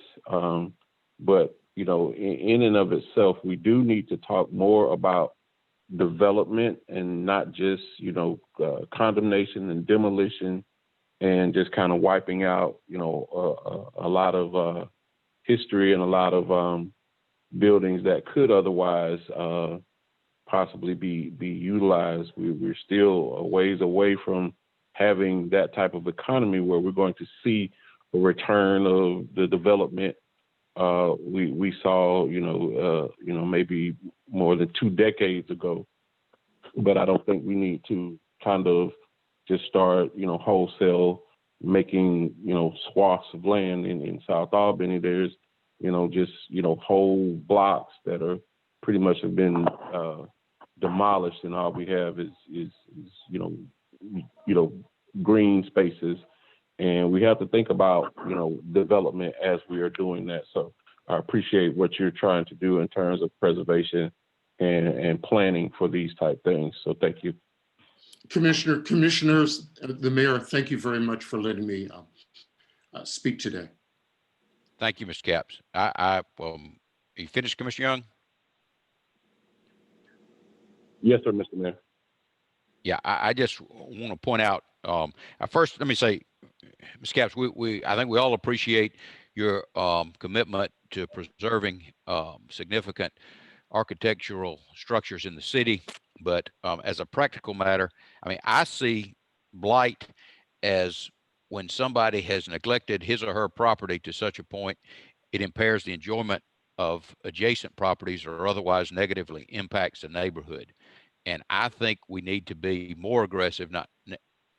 But in and of itself, we do need to talk more about development and not just, condemnation and demolition and just kind of wiping out, a lot of history and a lot of buildings that could otherwise possibly be utilized. We're still a ways away from having that type of economy where we're going to see a return of the development we saw, maybe more than 2 decades ago. But I don't think we need to kind of just start, wholesale making, swaths of land in South Albany. There's, whole blocks that are pretty much have been demolished, and all we have is green spaces. And we have to think about, development as we are doing that. So I appreciate what you're trying to do in terms of preservation and planning for these type things. So thank you. Commissioners, the mayor, thank you very much for letting me speak today. Thank you, Mr. Capps. You finished, Commissioner Young? Yes, sir, Mr. Mayor. Yeah, I just want to point out, first, let me say, Ms. Capps, I think we all appreciate your commitment to preserving significant architectural structures in the city. But as a practical matter, I see blight as when somebody has neglected his or her property to such a point, it impairs the enjoyment of adjacent properties or otherwise negatively impacts the neighborhood. And I think we need to be more aggressive, not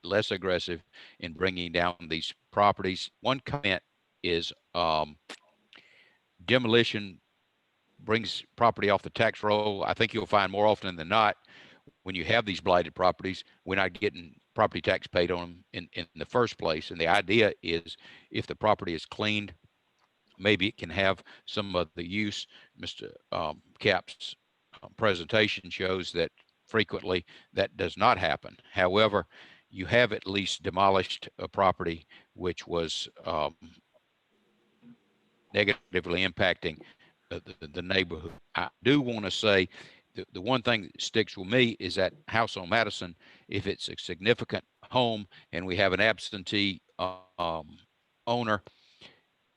less aggressive, in bringing down these properties. One comment is demolition brings property off the tax roll. I think you'll find more often than not, when you have these blighted properties, we're not getting property tax paid on them in the first place. And the idea is, if the property is cleaned, maybe it can have some of the use. Mr. Capps' presentation shows that frequently that does not happen. However, you have at least demolished a property which was negatively impacting the neighborhood. I do want to say the one thing that sticks with me is that house on Madison. If it's a significant home and we have an absentee owner,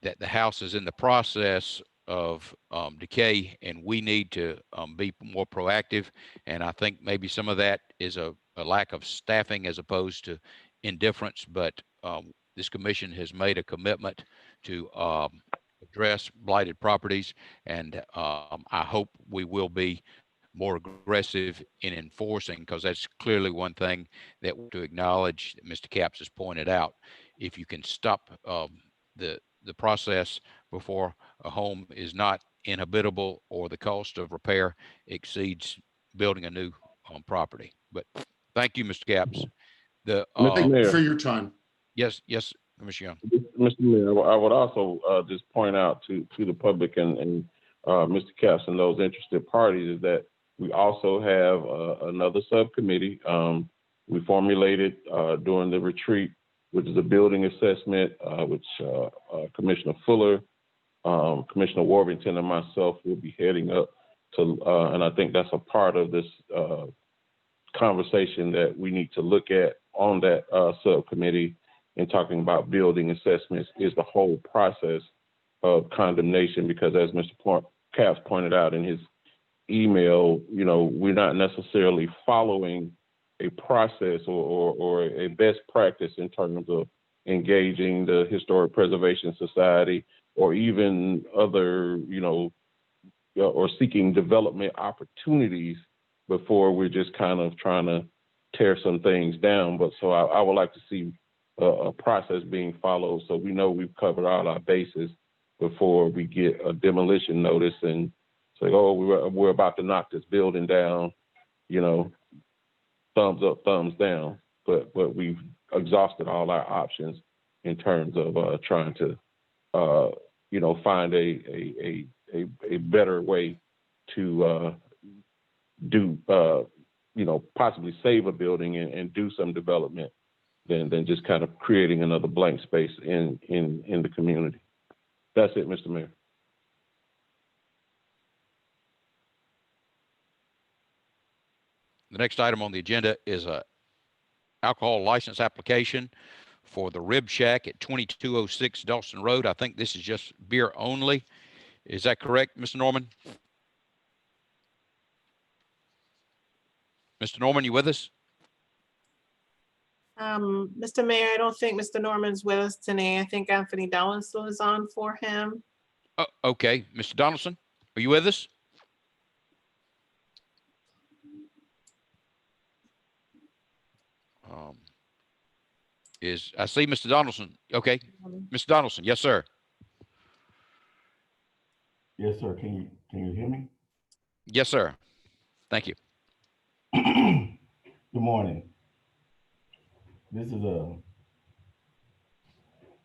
that the house is in the process of decay, and we need to be more proactive. And I think maybe some of that is a lack of staffing as opposed to indifference. But this commission has made a commitment to address blighted properties, and I hope we will be more aggressive in enforcing, because that's clearly one thing that to acknowledge that Mr. Capps has pointed out. If you can stop the process before a home is not inhabitable or the cost of repair exceeds building a new property. But thank you, Mr. Capps. Mr. Thank you Mayor. for your time. Yes, Commissioner Young. Mr. Mayor, I would also just point out to the public and Mr. Capps and those interested parties is that we also have another subcommittee we formulated during the retreat, which is a building assessment, which Commissioner Fuller, Commissioner Warrington, and myself will be heading up to, and I think that's a part of this conversation that we need to look at on that subcommittee in talking about building assessments is the whole process of condemnation, because as Mr. Capps pointed out in his email, we're not necessarily following a process or a best practice in terms of engaging the Historic Preservation Society or even other, or seeking development opportunities before we're just kind of trying to tear some things down. But so I would like to see a process being followed so we know we've covered all our bases before we get a demolition notice and say, oh, we're about to knock this building down, thumbs up, thumbs down. But we've exhausted all our options in terms of trying to, find a better way to do, possibly save a building and do some development than just kind of creating another blank space in the community. That's it, Mr. Mayor. The next item on the agenda is a alcohol license application for the Rib Shack at 2206 Dawson Road. I think this is just beer only. Is that correct, Mr. Norman? Mr. Norman, you with us? Mr. Mayor, I don't think Mr. Norman's with us today. I think Anthony Donaldson is on for him. Oh, okay. Mr. Donaldson, are you with us? I see Mr. Donaldson. Okay. Mr. Donaldson, yes, sir. Yes, sir. Can you hear me? Yes, sir. Thank you. Good morning. This is a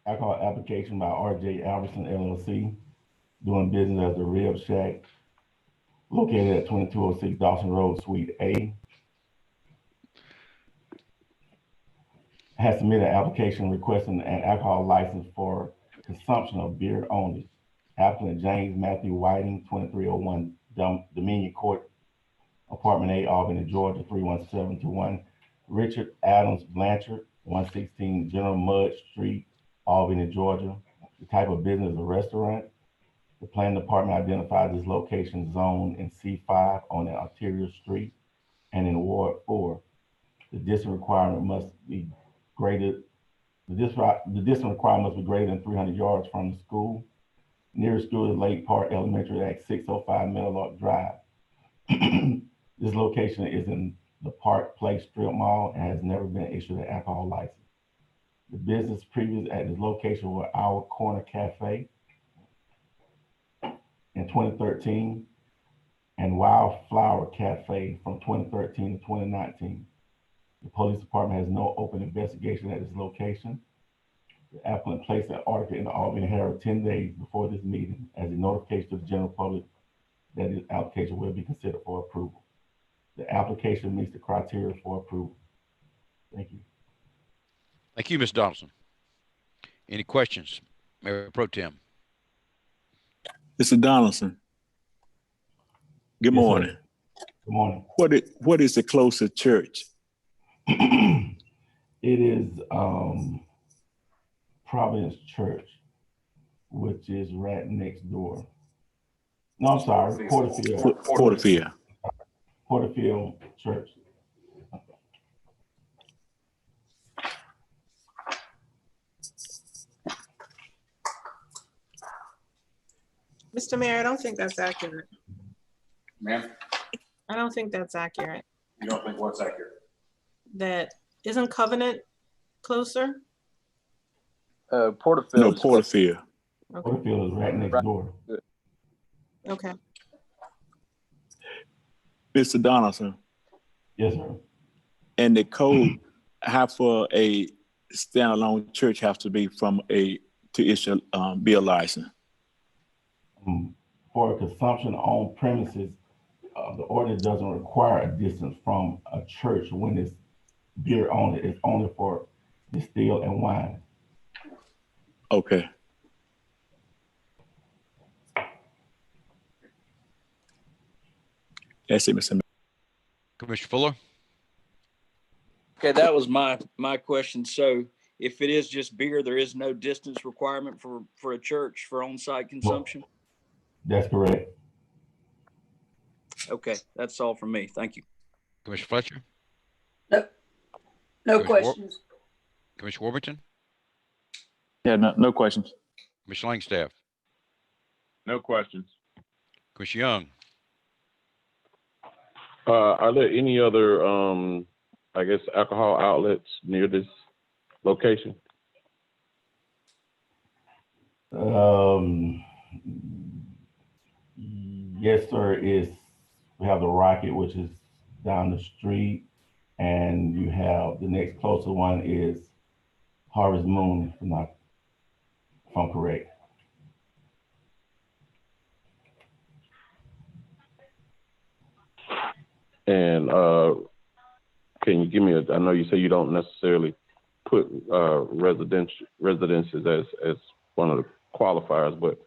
alcohol application by R.J. Albertson LLC, doing business as the Rib Shack, located at 2206 Dawson Road, Suite A. Has submitted an application requesting an alcohol license for consumption of beer only. Applicant James Matthew Whiting, 2301 Dominion Court, Apartment A, Albany, Georgia, 31721. Richard Adams Blanchard, 116 General Mudge Street, Albany, Georgia. The type of business is a restaurant. The planning department identified this location zone in C5 on an arterial street and in Ward 4. The distance requirement must be greater. The distance requirement must be greater than 300 yards from the school. Nearest school is Lake Park Elementary at 605 Meadowlark Drive. This location is in the Park Place Strip Mall and has never been issued an alcohol license. The business previous at this location was Our Corner Cafe in 2013 and Wildflower Cafe from 2013 to 2019. The police department has no open investigation at this location. The applicant placed an article in the Albany Herald 10 days before this meeting as a notification to the general public that this application will be considered for approval. The application meets the criteria for approval. Thank you. Thank you, Ms. Donaldson. Any questions, Mayor Pro Tem? Mr. Donaldson. Good morning. Sir. Good morning. What is the closest church? It is Providence Church, which is right next door. No, I'm sorry, Porterfield. Porterfield. Porterfield Church. Mr. Mayor, I don't think that's accurate. Ma'am? I don't think that's accurate. You don't think what's accurate? That isn't Covenant closer? Porterfield. No, Porterfield. Okay. Waterfield is right next door. Okay. Mr. Donaldson, Yes, sir. and the code, how for a standalone church have to be from to issue beer license? For consumption on premises, the ordinance doesn't require a distance from a church when it's beer only. It's only for distill and wine. Okay. That's it, Mr. Mayor. Commissioner Fuller? Okay, that was my question. So if it is just beer, there is no distance requirement for a church for on-site consumption? That's correct. Okay, that's all from me. Thank you. Commissioner Fletcher? No Commissioner questions. Commissioner Warburton? Yeah, no questions. Commissioner Langstaff? No questions. Commissioner Young? Are there any other, I guess, alcohol outlets near this location? Yes, sir. We have the Rocket, which is down the street, and you have the next closer one is Harvest Moon, if I'm correct. And can you give me I know you say you don't necessarily put residences as one of the qualifiers, but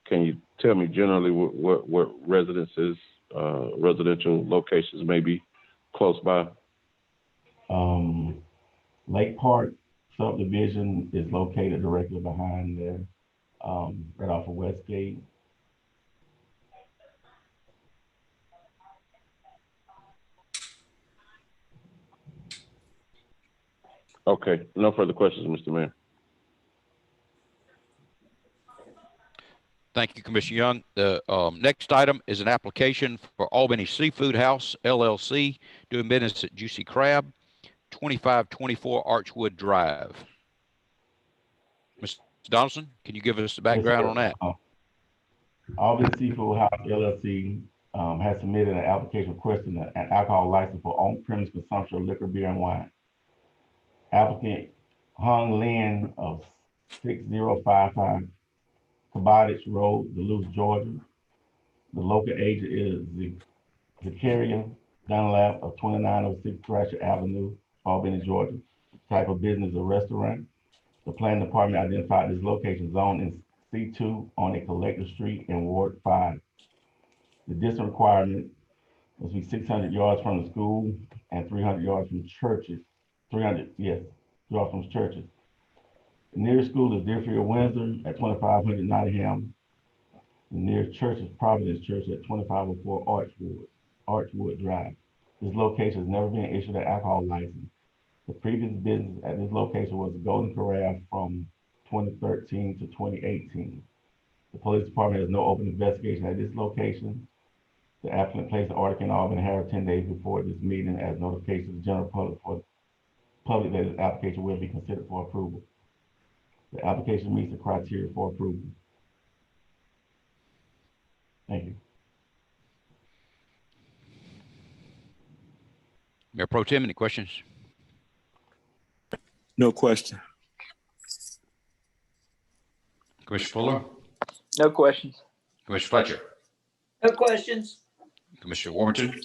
can you tell me generally what residences, residential locations may be close by? Lake Park subdivision is located directly behind there, right off of Westgate. Okay, no further questions, Mr. Mayor. Thank you, Commissioner Young. The next item is an application for Albany Seafood House, LLC, doing business at Juicy Crab, 2524 Archwood Drive. Mr. Donaldson, can you give us the background on that? Albany Seafood House, LLC, has submitted an application requesting an alcohol license for on-premise consumption of liquor, beer, and wine. Applicant Hung Lin of 6055 Cabotage Road, Duluth, Georgia. The local agent is Zachariah Dunlap of 2906 Thrasher Avenue, Albany, Georgia. Type of business, a restaurant. The planning department identified this location zone in C2 on a collector street in Ward 5. The distance requirement must be 600 yards from the school and 300 yards from churches. 300, yes, yards from churches. The nearest school is Deerfield Windsor at 2500 Nottingham. The nearest church is Providence Church at 2504 Archwood Drive. This location has never been issued an alcohol license. The previous business at this location was the Golden Corral from 2013 to 2018. The police department has no open investigation at this location. The applicant placed an article in Albany Herald 10 days before this meeting as notification to the general public that this application will be considered for approval. The application meets the criteria for approval. Thank you. Mayor Pro Tem, any questions? No question. Commissioner Fuller? No questions. Commissioner Fletcher? No questions. Commissioner Warburton?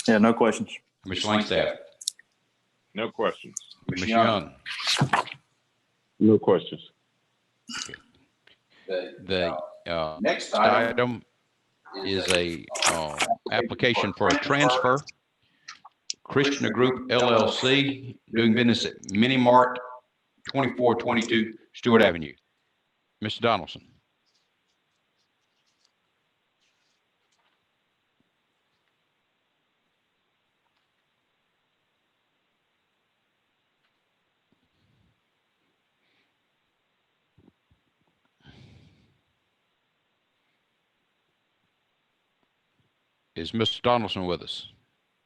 Yeah, no questions. Commissioner Langstaff? No questions. Commissioner Young? No questions. The next item is a application for a transfer. Krishna Group LLC, doing business at Mini Mart, 2422 Stewart Avenue. Mr. Donaldson. Is Mr. Donaldson with us?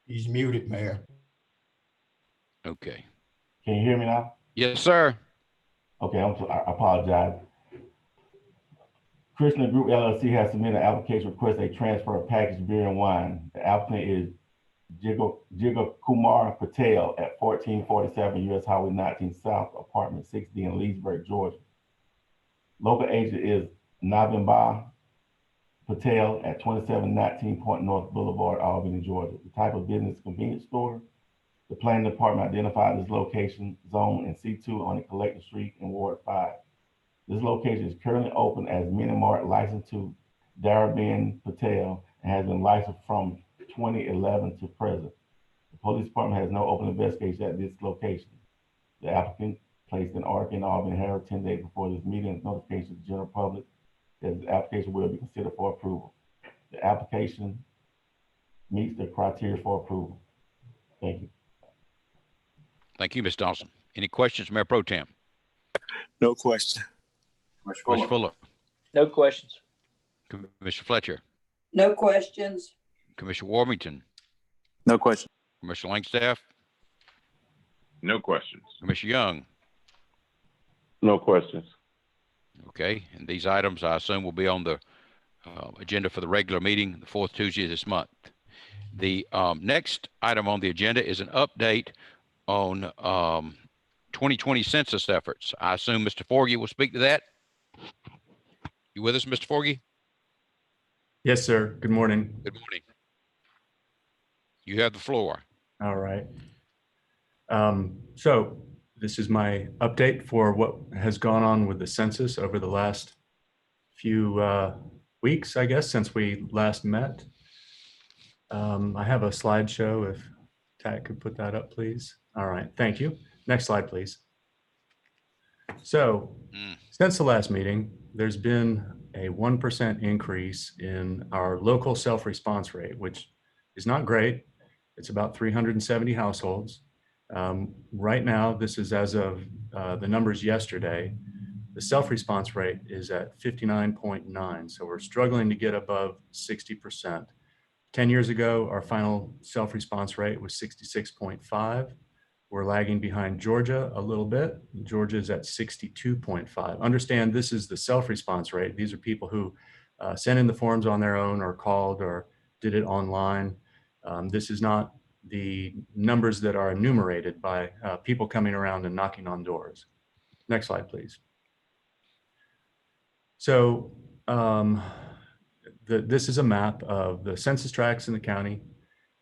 He's muted, Mayor. Okay. Can you hear me now? Yes, sir. Okay, I apologize. Krishna Group LLC has submitted an application requesting a transfer of packaged beer and wine. The applicant is Jiga Kumar Patel at 1447 US Highway 19 South, apartment 6D in Leesburg, Georgia. Local agent is Navimba Patel at 2719 Point North Boulevard, Albany, Georgia. The type of business, convenience store. The planning department identified this location zone in C2 on the Collector Street in Ward 5. This location is currently open as Mini Mart, licensed to Darabin Patel, and has been licensed from 2011 to present. The police department has no open investigation at this location. The applicant placed an article in Albany Herald 10 days before this meeting and notification to the general public that the application will be considered for approval. The application meets the criteria for approval. Thank you. Thank you, Ms. Dawson. Any questions, Mayor Pro Tem? No question. Commissioner Fuller. No questions. Commissioner Fletcher. No questions. Commissioner Warmington. No question. Commissioner Langstaff. No questions. Commissioner Young. No questions. Okay, and these items I assume will be on the agenda for the regular meeting, the fourth Tuesday of this month. The next item on the agenda is an update on 2020 census efforts. I assume Mr. Forgy will speak to that. You with us, Mr. Forgy? Yes, sir. Good morning. Good morning. You have the floor. All right. So this is my update for what has gone on with the census over the last few weeks, I guess, since we last met. I have a slideshow if Tat could put that up, please. All right, thank you. Next slide, please. So since the last meeting, there's been a 1% increase in our local self-response rate, which is not great. It's about 370 households. Right now, this is as of the numbers yesterday, the self-response rate is at 59.9. So we're struggling to get above 60%. 10 years ago, our final self-response rate was 66.5. We're lagging behind Georgia a little bit. Georgia is at 62.5. Understand this is the self-response rate. These are people who sent in the forms on their own or called or did it online. This is not the numbers that are enumerated by people coming around and knocking on doors. Next slide, please. So this is a map of the census tracts in the county,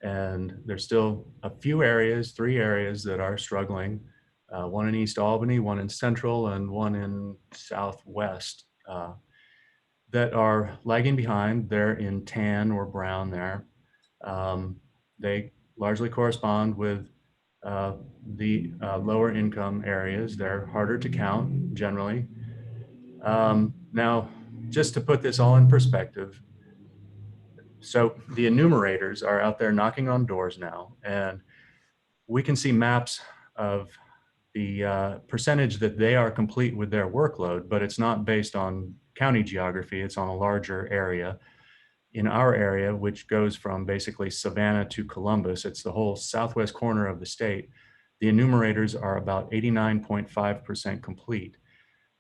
and there's still a few areas, 3 areas that are struggling. One in East Albany, one in Central, and one in Southwest that are lagging behind. They're in tan or brown there. They largely correspond with the lower income areas. They're harder to count generally. Now, just to put this all in perspective, so the enumerators are out there knocking on doors now, and we can see maps of the percentage that they are complete with their workload, but it's not based on county geography, it's on a larger area. In our area, which goes from basically Savannah to Columbus, it's the whole southwest corner of the state, the enumerators are about 89.5% complete.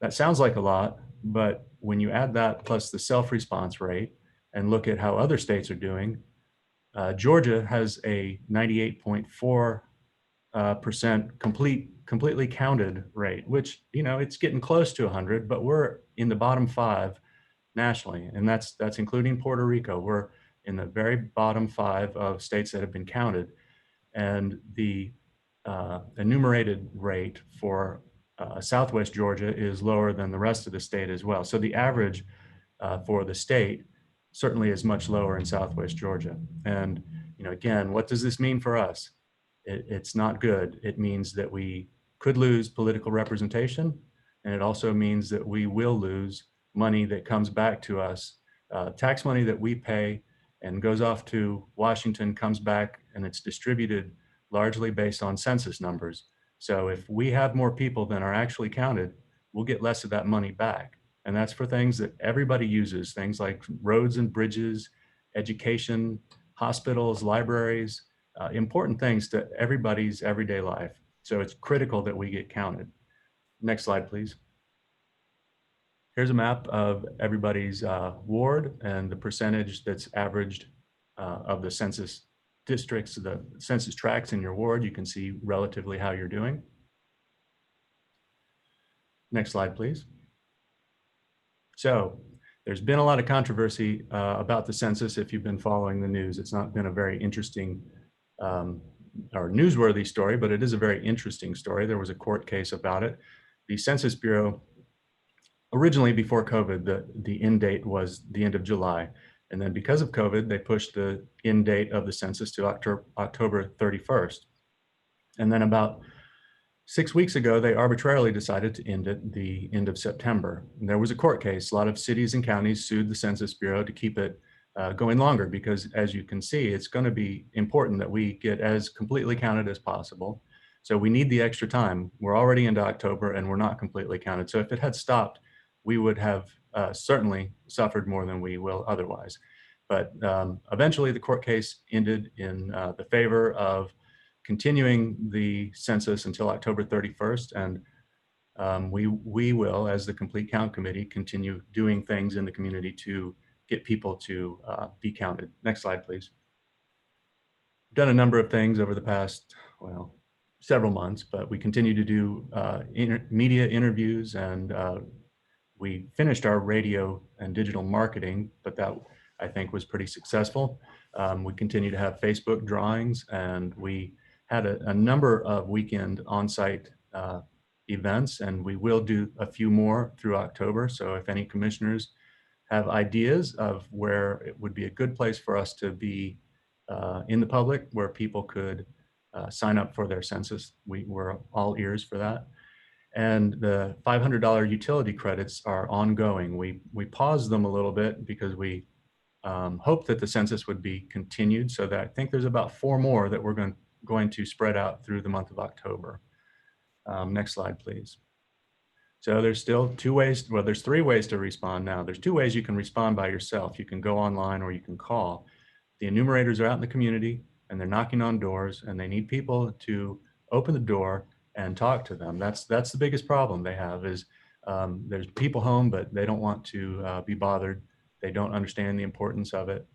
That sounds like a lot, but when you add that plus the self-response rate and look at how other states are doing, Georgia has a 98.4% completely counted rate, which, you know, it's getting close to 100, but we're in the bottom 5 nationally, and that's including Puerto Rico. We're in the very bottom 5 of states that have been counted, and the enumerated rate for Southwest Georgia is lower than the rest of the state as well. So the average for the state certainly is much lower in Southwest Georgia. And, you know, again, what does this mean for us? It's not good. It means that we could lose political representation, and it also means that we will lose money that comes back to us, tax money that we pay and goes off to Washington, comes back, and it's distributed largely based on census numbers. So if we have more people than are actually counted, we'll get less of that money back. And that's for things that everybody uses, things like roads and bridges, education, hospitals, libraries, important things to everybody's everyday life. So it's critical that we get counted. Next slide, please. Here's a map of everybody's ward and the percentage that's averaged of the census districts, the census tracts in your ward. You can see relatively how you're doing. Next slide, please. So there's been a lot of controversy about the census if you've been following the news. It's not been a very interesting or newsworthy story, but it is a very interesting story. There was a court case about it. The Census Bureau, originally before COVID, the end date was the end of July. And then because of COVID, they pushed the end date of the census to October 31st. And then about 6 weeks ago, they arbitrarily decided to end it the end of September. And there was a court case. A lot of cities and counties sued the Census Bureau to keep it going longer because, as you can see, it's going to be important that we get as completely counted as possible. So we need the extra time. We're already into October and we're not completely counted. So if it had stopped, we would have certainly suffered more than we will otherwise. But eventually the court case ended in the favor of continuing the census until October 31st. And we will, as the Complete Count Committee, continue doing things in the community to get people to be counted. Next slide, please. We've done a number of things over the past, well, several months, but we continue to do media interviews, and we finished our radio and digital marketing, but that I think was pretty successful. We continue to have Facebook drawings, and we had a number of weekend on-site events, and we will do a few more through October. So if any commissioners have ideas of where it would be a good place for us to be in the public, where people could sign up for their census, we're all ears for that. And the $500 utility credits are ongoing. We paused them a little bit because we hoped that the census would be continued. So that I think there's about 4 more that we're going to spread out through the month of October. Next slide, please. So there's still 2 ways, well, there's 3 ways to respond now. There's 2 ways you can respond by yourself. You can go online or you can call. The enumerators are out in the community and they're knocking on doors, and they need people to open the door and talk to them. That's the biggest problem they have is there's people home, but they don't want to be bothered. They don't understand the importance of it.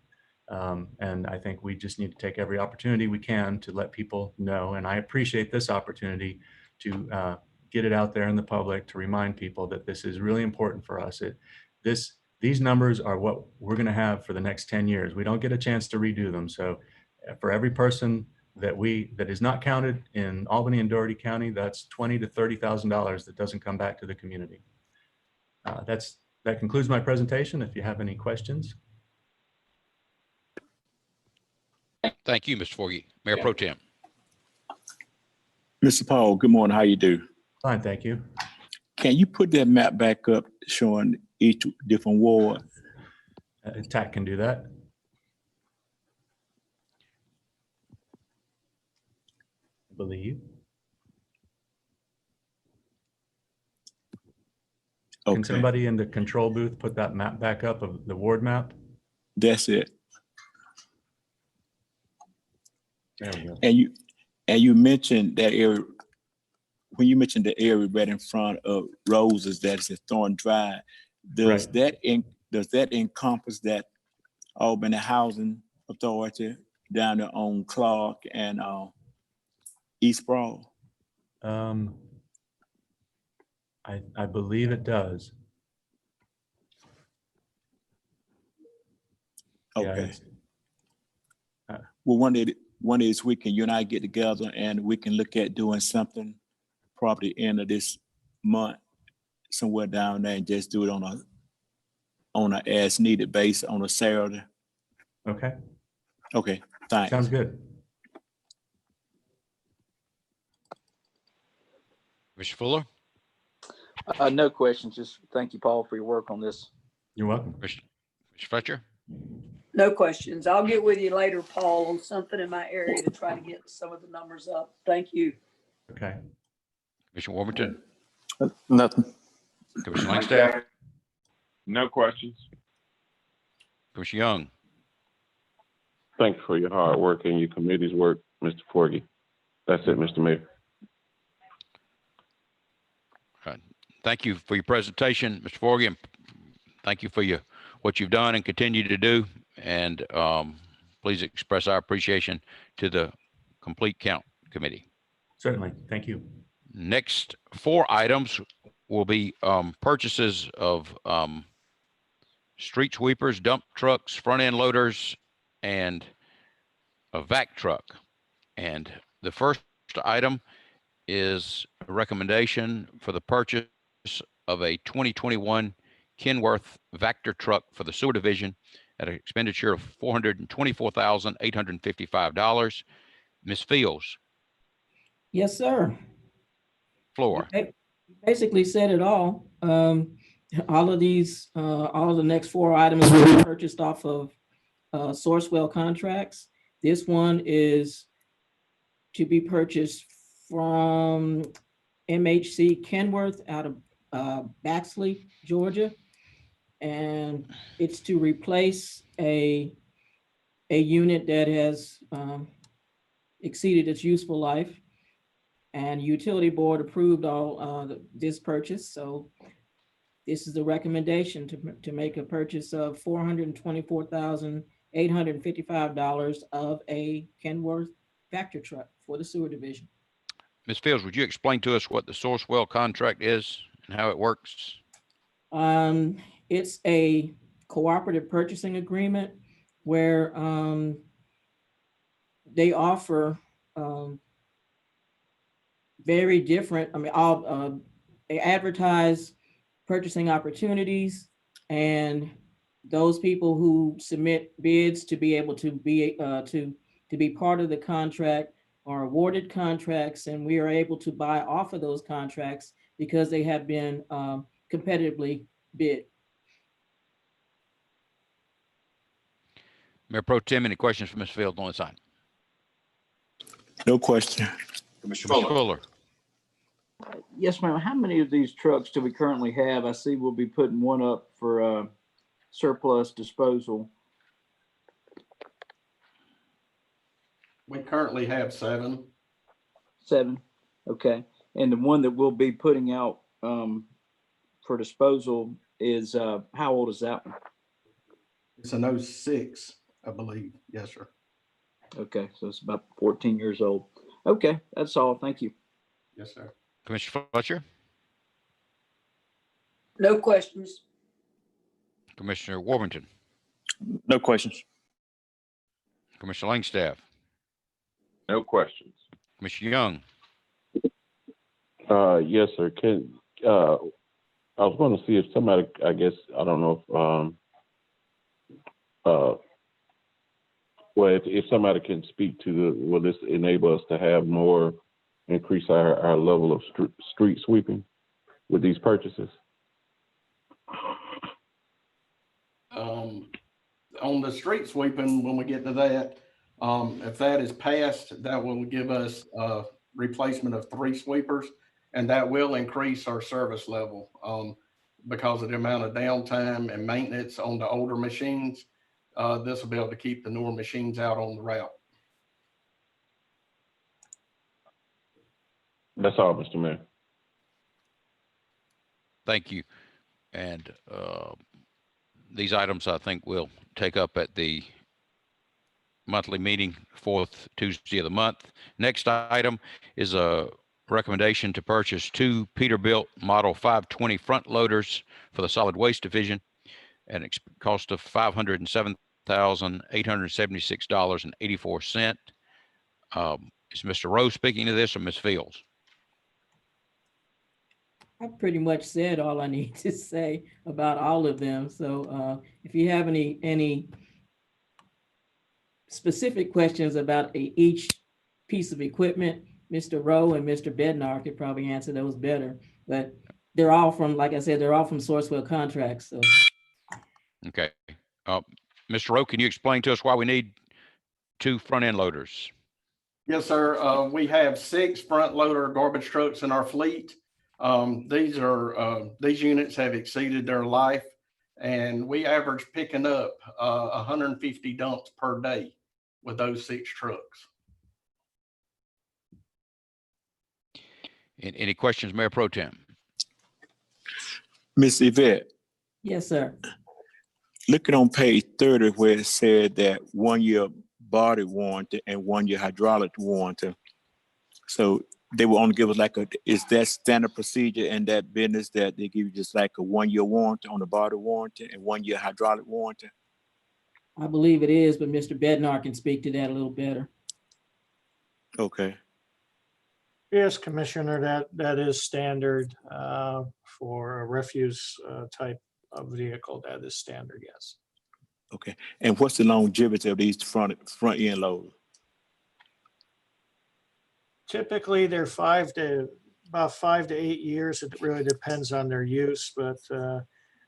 And I think we just need to take every opportunity we can to let people know. And I appreciate this opportunity to get it out there in the public, to remind people that this is really important for us. These numbers are what we're going to have for the next 10 years. We don't get a chance to redo them. So for every person that is not counted in Albany and Dougherty County, that's $20,000 to $30,000 that doesn't come back to the community. That concludes my presentation. If you have any questions. Thank you, Mr. Forgy. Mayor Pro Tem. Mr. Paul, good morning. How you do? Fine, thank you. Can you put that map back up showing each different ward? TAC can do that. I believe. Okay. Can somebody in the control booth put that map back up of the ward map? That's it. There we go. And you mentioned that area, when you mentioned the area right in front of Roses, that's at Thorn Drive, does that encompass that Albany Housing Authority down there on Clark and East Broad? I believe it does. Okay. Yeah, well, one day this weekend, you and I get together and we can look at doing something probably end of this month, somewhere down there, and just do it on a as needed basis on a Saturday. Okay. Okay. Thanks. Sounds good. Mr. Fuller? No questions. Just thank you, Paul, for your work on this. You're welcome. Mr. Fletcher? No questions. I'll get with you later, Paul, on something in my area to try to get some of the numbers up. Thank you. Okay. Commissioner Warmington? Nothing. Commissioner Langstaff? No questions. Commissioner Young? Thanks for your hard work and your committee's work, Mr. Forgy. That's it, Mr. Mayor. Thank you for your presentation, Mr. Forgy, and thank you for what you've done and continue to do. And please express our appreciation to the Complete Count Committee. Certainly. Thank you. Next 4 items will be purchases of street sweepers, dump trucks, front end loaders, and a vac truck. And the first item is a recommendation for the purchase of a 2021 Kenworth Vector truck for the sewer division at an expenditure of $424,855. Ms. Fields. Yes, sir. Floor. Basically said it all. All of these, all of the next 4 items will be purchased off of Sourcewell contracts. This one is to be purchased from MHC Kenworth out of Baxley, Georgia. And it's to replace a unit that has exceeded its useful life. And utility board approved all this purchase. So this is the recommendation to make a purchase of $424,855 of a Kenworth Vector truck for the sewer division. Ms. Fields, would you explain to us what the Sourcewell contract is and how it works? It's a cooperative purchasing agreement where they offer very different, they advertise purchasing opportunities, and those people who submit bids to be able to be part of the contract are awarded contracts, and we are able to buy off of those contracts because they have been competitively bid. Mayor Pro Tem, any questions for Ms. Fields on this item? No question. Commissioner Fuller. Yes, ma'am. How many of these trucks do we currently have? I see we'll be putting one up for surplus disposal. We currently have 7. 7. Okay. And the one that we'll be putting out for disposal is, how old is that one? It's an 06, I believe. Yes, sir. Okay. So it's about 14 years old. Okay. That's all. Thank you. Yes, sir. Commissioner Fletcher. No questions. Commissioner Warrington. No questions. Commissioner Langstaff. No questions. Commissioner Young. Yes, sir. I was going to see if somebody, I guess, I don't know if, if somebody can speak to will this enable us to have more, increase our level of street sweeping with these purchases? On the street sweeping, when we get to that, if that is passed, that will give us a replacement of 3 sweepers, and that will increase our service level because of the amount of downtime and maintenance on the older machines. This will be able to keep the newer machines out on the route. That's all, Mr. Mayor. Thank you. And these items I think we'll take up at the monthly meeting, 4th Tuesday of the month. Next item is a recommendation to purchase 2 Peterbilt Model 520 front loaders for the solid waste division at a cost of $507,876.84. Is Mr. Rowe speaking to this or Ms. Fields? I pretty much said all I need to say about all of them. So if you have any specific questions about each piece of equipment, Mr. Rowe and Mr. Bednar could probably answer those better. But they're all from, like I said, they're all from Sourcewell contracts. So. Okay. Mr. Rowe, can you explain to us why we need 2 front end loaders? Yes, sir. We have 6 front loader garbage trucks in our fleet. These units have exceeded their life, and we average picking up 150 dumps per day with those 6 trucks. Any questions, Mayor Pro Tem? Ms. Yvette, Yes, sir. Looking on page 30 where it said that 1 year body warranty and 1 year hydraulic warranty. So they will only give us is that standard procedure in that business that they give you just like a 1 year warranty on the body warranty and 1 year hydraulic warranty? I believe it is, but Mr. Bednar can speak to that a little better. Okay. Yes, Commissioner, that is standard for a refuse type of vehicle. That is standard, yes. Okay. And what's the longevity of these front end loaders? Typically, they're about 5 to 8 years. It really depends on their use, but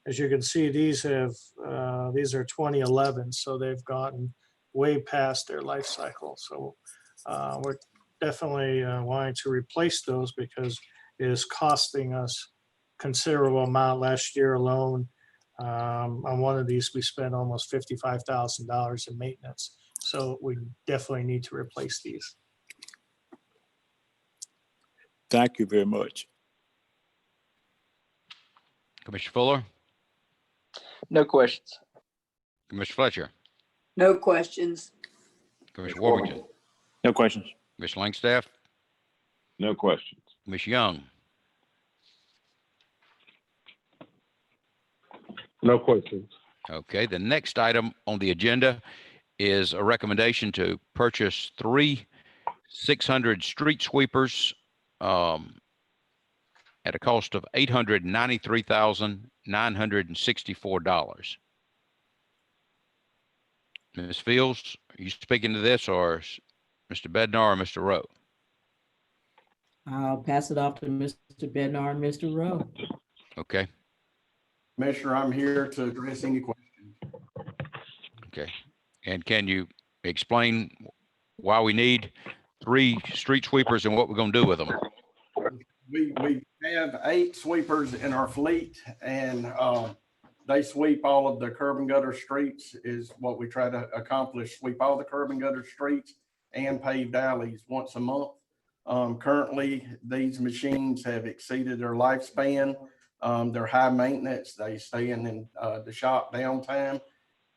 as you can see, these are 2011, so they've gotten way past their life cycle. So we're definitely wanting to replace those because it is costing us considerable amount. Last year alone, on one of these, we spent almost $55,000 in maintenance. So we definitely need to replace these. Thank you very much. Commissioner Fuller, No questions. Commissioner Fletcher, No questions. Commissioner Warrington, No questions. Commissioner Langstaff, No questions. Commissioner Young. No questions. Okay, the next item on the agenda is a recommendation to purchase 3 600 street sweepers at a cost of $893,964. Ms. Fields, are you speaking to this, or Mr. Bednar or Mr. Rowe? I'll pass it off to Mr. Bednar and Mr. Rowe. Okay. Commissioner, I'm here to address any questions. Okay. And can you explain why we need 3 street sweepers and what we're going to do with them? We have 8 sweepers in our fleet, and they sweep all of the curb and gutter streets is what we try to accomplish. Sweep all the curb and gutter streets and paved alleys once a month. Currently, these machines have exceeded their lifespan. They're high maintenance. They stay in the shop downtime.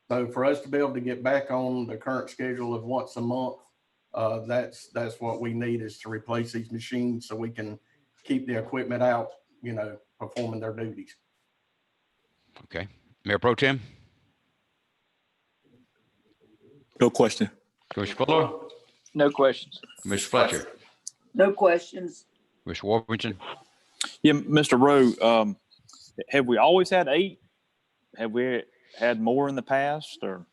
So for us to be able to get back on the current schedule of once a month, that's what we need, is to replace these machines so we can keep the equipment out, performing their duties. Okay. Mayor Pro Tem? No question. Commissioner Fuller? No questions. Commissioner Fletcher? No questions. Commissioner Warrington? Yeah, Mr. Rowe, have we always had 8? Have we had more in the past, or?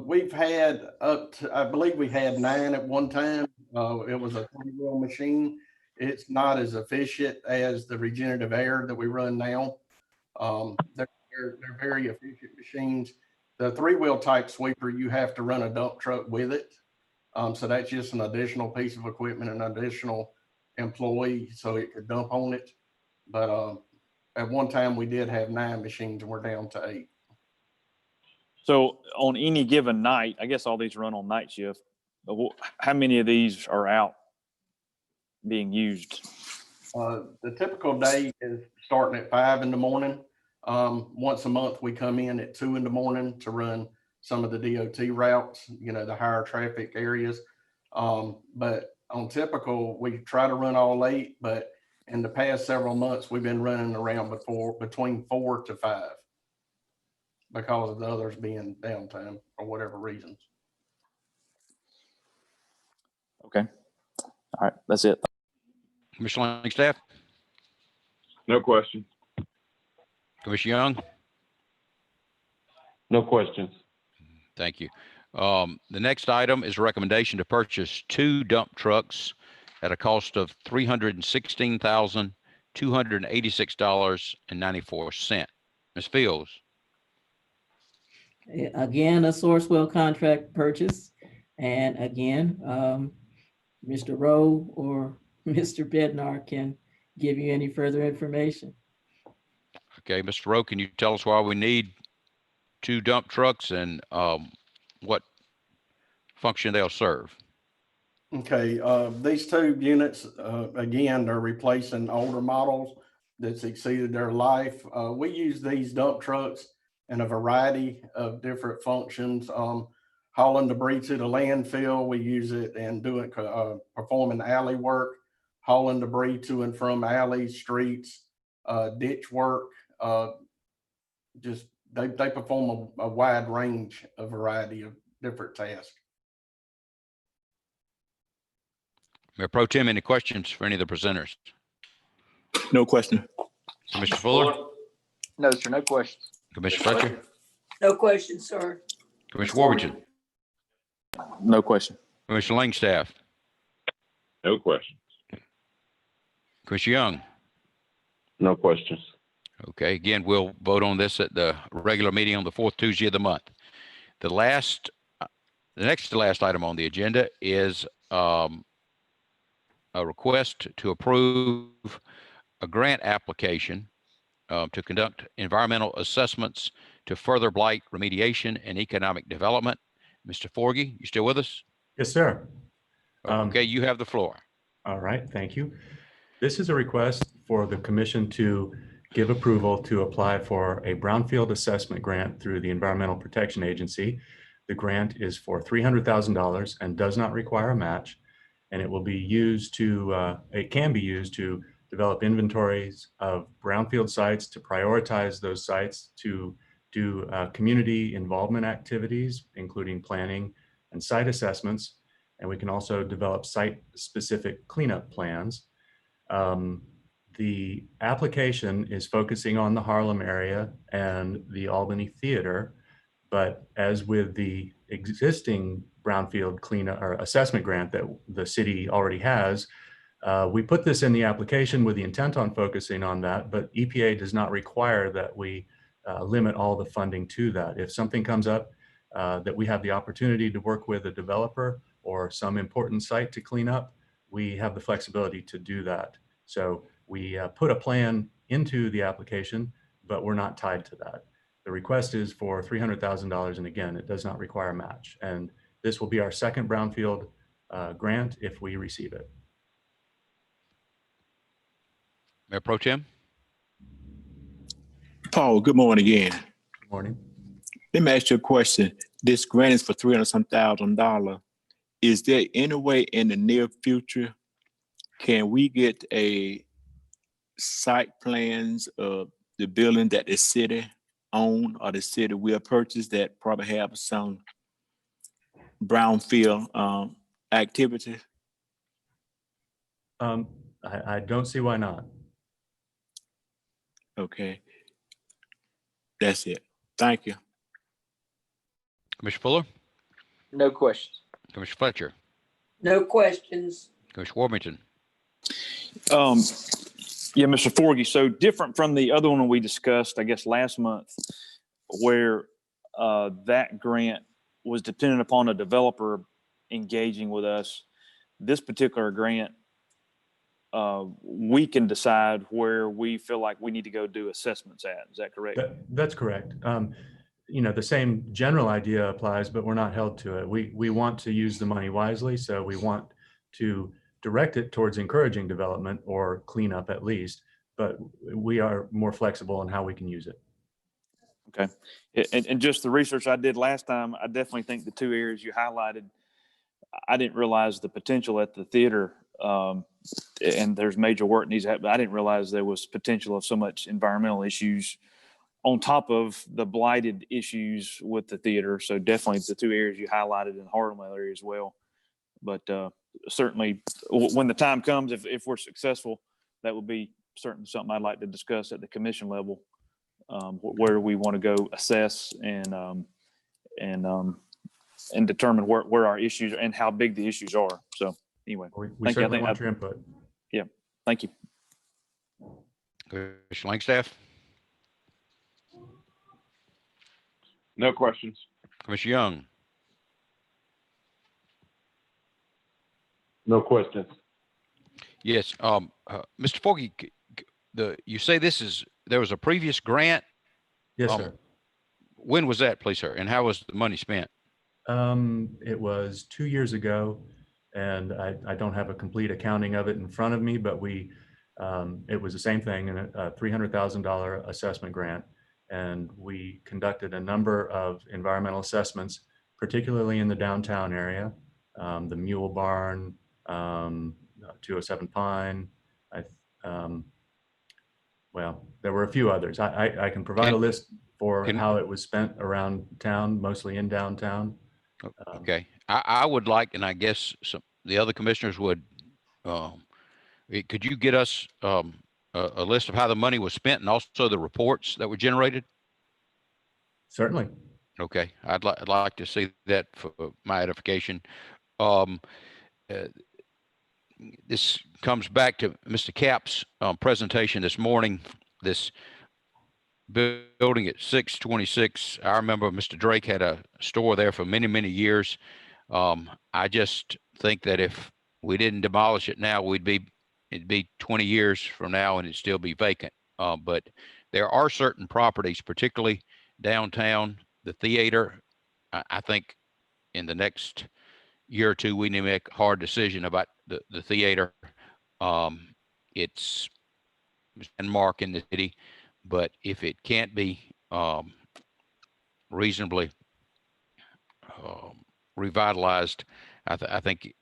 We've had I believe we had 9 at one time. It was a 3-wheel machine. It's not as efficient as the regenerative air that we run now. They're very efficient machines. The 3-wheel type sweeper, you have to run a dump truck with it. So that's just an additional piece of equipment, an additional employee, so it could dump on it. But at one time we did have 9 machines, and we're down to 8. So on any given night, I guess all these run on night shift, but how many of these are out being used? The typical day is starting at 5 in the morning. Once a month, we come in at 2 in the morning to run some of the DOT routes, the higher traffic areas. But on typical, we try to run all 8, but in the past several months, we've been running around between 4 to 5 because of the others being downtime for whatever reasons. Okay. All right. That's it. Commissioner Langstaff? No question. Commissioner Young? No questions. Thank you. The next item is a recommendation to purchase 2 dump trucks at a cost of $316,286.94. Ms. Fields? Again, a Sourcewell contract purchase. And again, Mr. Rowe or Mr. Bednar can give you any further information. Okay, Mr. Rowe, can you tell us why we need 2 dump trucks and what function they'll serve? Okay, these 2 units, again, they're replacing older models. that's exceeded their life. We use these dump trucks in a variety of different functions. Hauling debris to the landfill, we use it and performing alley work, hauling debris to and from alleys, streets, ditch work. They perform a wide range, a variety of different tasks. Mayor Pro Tem, any questions for any of the presenters? No question. Commissioner Fuller? No, sir, no questions. Commissioner Fletcher? No questions, sir. Commissioner Warrington? No question. Commissioner Langstaff? No questions. Commissioner Young? No questions. Okay, again, we'll vote on this at the regular meeting on the fourth Tuesday of the month. The next to last item on the agenda is a request to approve a grant application to conduct environmental assessments to further blight remediation and economic development. Mr. Forgy, you still with us? Yes, sir. Okay, you have the floor. All right, thank you. This is a request for the commission to give approval to apply for a brownfield assessment grant through the Environmental Protection Agency. The grant is for $300,000 and does not require a match, and it will be used to, it can be used to develop inventories of brownfield sites, to prioritize those sites, to do community involvement activities, including planning and site assessments. And we can also develop site-specific cleanup plans. The application is focusing on the Harlem area and the Albany Theater, but as with the existing brownfield cleanup or assessment grant that the city already has, we put this in the application with the intent on focusing on that, but EPA does not require that we limit all the funding to that. If something comes up that we have the opportunity to work with a developer or some important site to clean up, we have the flexibility to do that. So we put a plan into the application, but we're not tied to that. The request is for $300,000, and again, it does not require a match. And this will be our second brownfield grant if we receive it. Mayor Pro Tem? Paul, good morning again. Good morning. Let me ask you a question. This grant is for $300,000. Is there any way in the near future can we get a site plans of the building that the city own or the city will purchase that probably have some brownfield activity? I don't see why not. Okay. That's it. Thank you. Commissioner Fuller? No questions. Commissioner Fletcher? No questions. Commissioner Warrington? Yeah, Mr. Forgy, so different from the other one we discussed, I guess, last month, where that grant was dependent upon a developer engaging with us. This particular grant, we can decide where we feel like we need to go do assessments at. Is that correct? That's correct. You know, the same general idea applies, but we're not held to it. We want to use the money wisely, so we want to direct it towards encouraging development or cleanup at least, but we are more flexible in how we can use it. Okay. And just the research I did last time, I definitely think the two areas you highlighted, I didn't realize the potential at the theater, and there's major work needs to happen. I didn't realize there was potential of so much environmental issues on top of the blighted issues with the theater. So definitely the two areas you highlighted in the Harlem area as well. But certainly when the time comes, if we're successful, that would be certainly something I'd like to discuss at the commission level, where we want to go assess and determine where our issues and how big the issues are. So anyway, we certainly want your input. Yeah, thank you. Commissioner Langstaff? No questions. Commissioner Young? No questions. Yes, Mr. Forgy, you say there was a previous grant? Yes, sir. When was that, please, sir? And how was the money spent? It was 2 years ago, and I don't have a complete accounting of it in front of me, but we It was the same thing, a $300,000 assessment grant. And we conducted a number of environmental assessments, particularly in the downtown area, the Mule Barn, 207 Pine. Well, there were a few others. I can provide a list for how it was spent around town, mostly in downtown. Okay, I would like, and I guess the other commissioners would, could you get us a list of how the money was spent and also the reports that were generated? Certainly. Okay, I'd like to see that for my edification. This comes back to Mr. Capps' presentation this morning. This building at 626, I remember Mr. Drake had a store there for many, many years. I just think that if we didn't demolish it now, it'd be 20 years from now and it'd still be vacant. But there are certain properties, particularly downtown, the theater. I think in the next year or two, we need to make a hard decision about the theater. It's a landmark in the city, but if it can't be reasonably revitalized, I think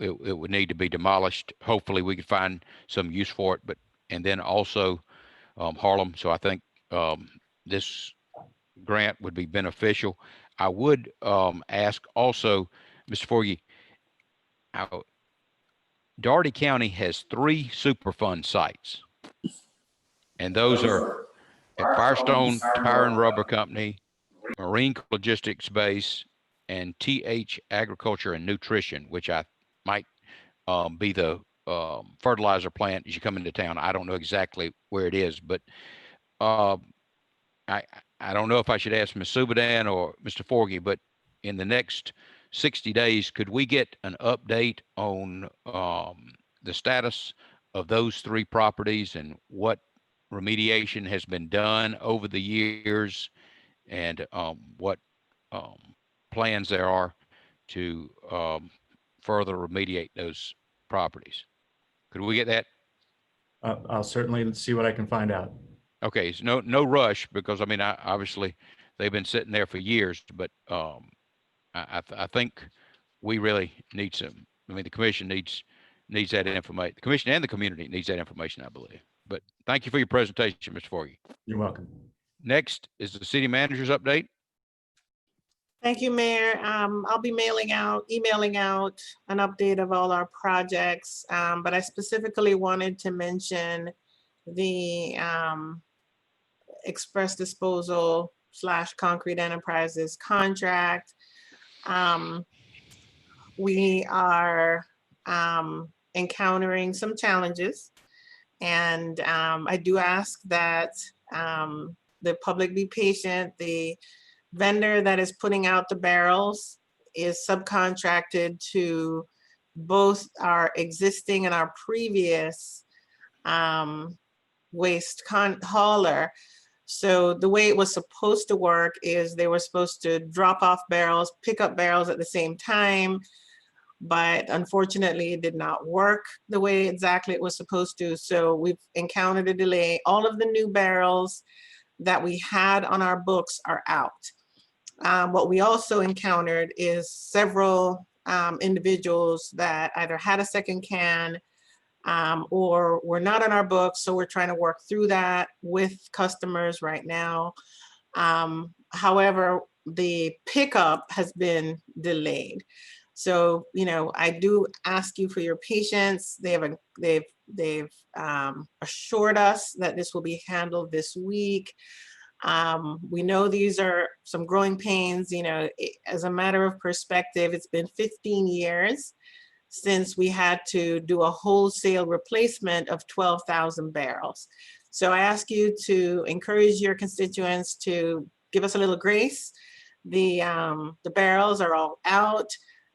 it would need to be demolished. Hopefully we could find some use for it, and then also Harlem. So I think this grant would be beneficial. I would ask also, Mr. Forgy, Dougherty County has 3 Superfund sites, and those are at Firestone Tire and Rubber Company, Marine Logistics Base, and TH Agriculture and Nutrition, which I might be the fertilizer plant as you come into town. I don't know exactly where it is, but I don't know if I should ask Ms. Subadan or Mr. Forgy, but in the next 60 days, could we get an update on the status of those 3 properties and what remediation has been done over the years, and what plans there are to further remediate those properties? Could we get that? I'll certainly see what I can find out. Okay, so no rush, because I mean, obviously they've been sitting there for years, but I think we really need some. I mean, the commission needs that information. The commission and the community needs that information, I believe. But thank you for your presentation, Mr. Forgy. You're welcome. Next is the city manager's update. Thank you, Mayor. I'll be emailing out an update of all our projects, but I specifically wanted to mention the express disposal / concrete enterprises contract. We are encountering some challenges, and I do ask that the public be patient. The vendor that is putting out the barrels is subcontracted to both our existing and our previous waste hauler. So the way it was supposed to work is they were supposed to drop off barrels, pick up barrels at the same time, but unfortunately it did not work the way exactly it was supposed to. So we've encountered a delay. All of the new barrels that we had on our books are out. What we also encountered is several individuals that either had a second can or were not on our books. So we're trying to work through that with customers right now. However, the pickup has been delayed. So, you know, I do ask you for your patience. They've assured us that this will be handled this week. We know these are some growing pains. You know, as a matter of perspective, it's been 15 years since we had to do a wholesale replacement of 12,000 barrels. So I ask you to encourage your constituents to give us a little grace. The barrels are all out.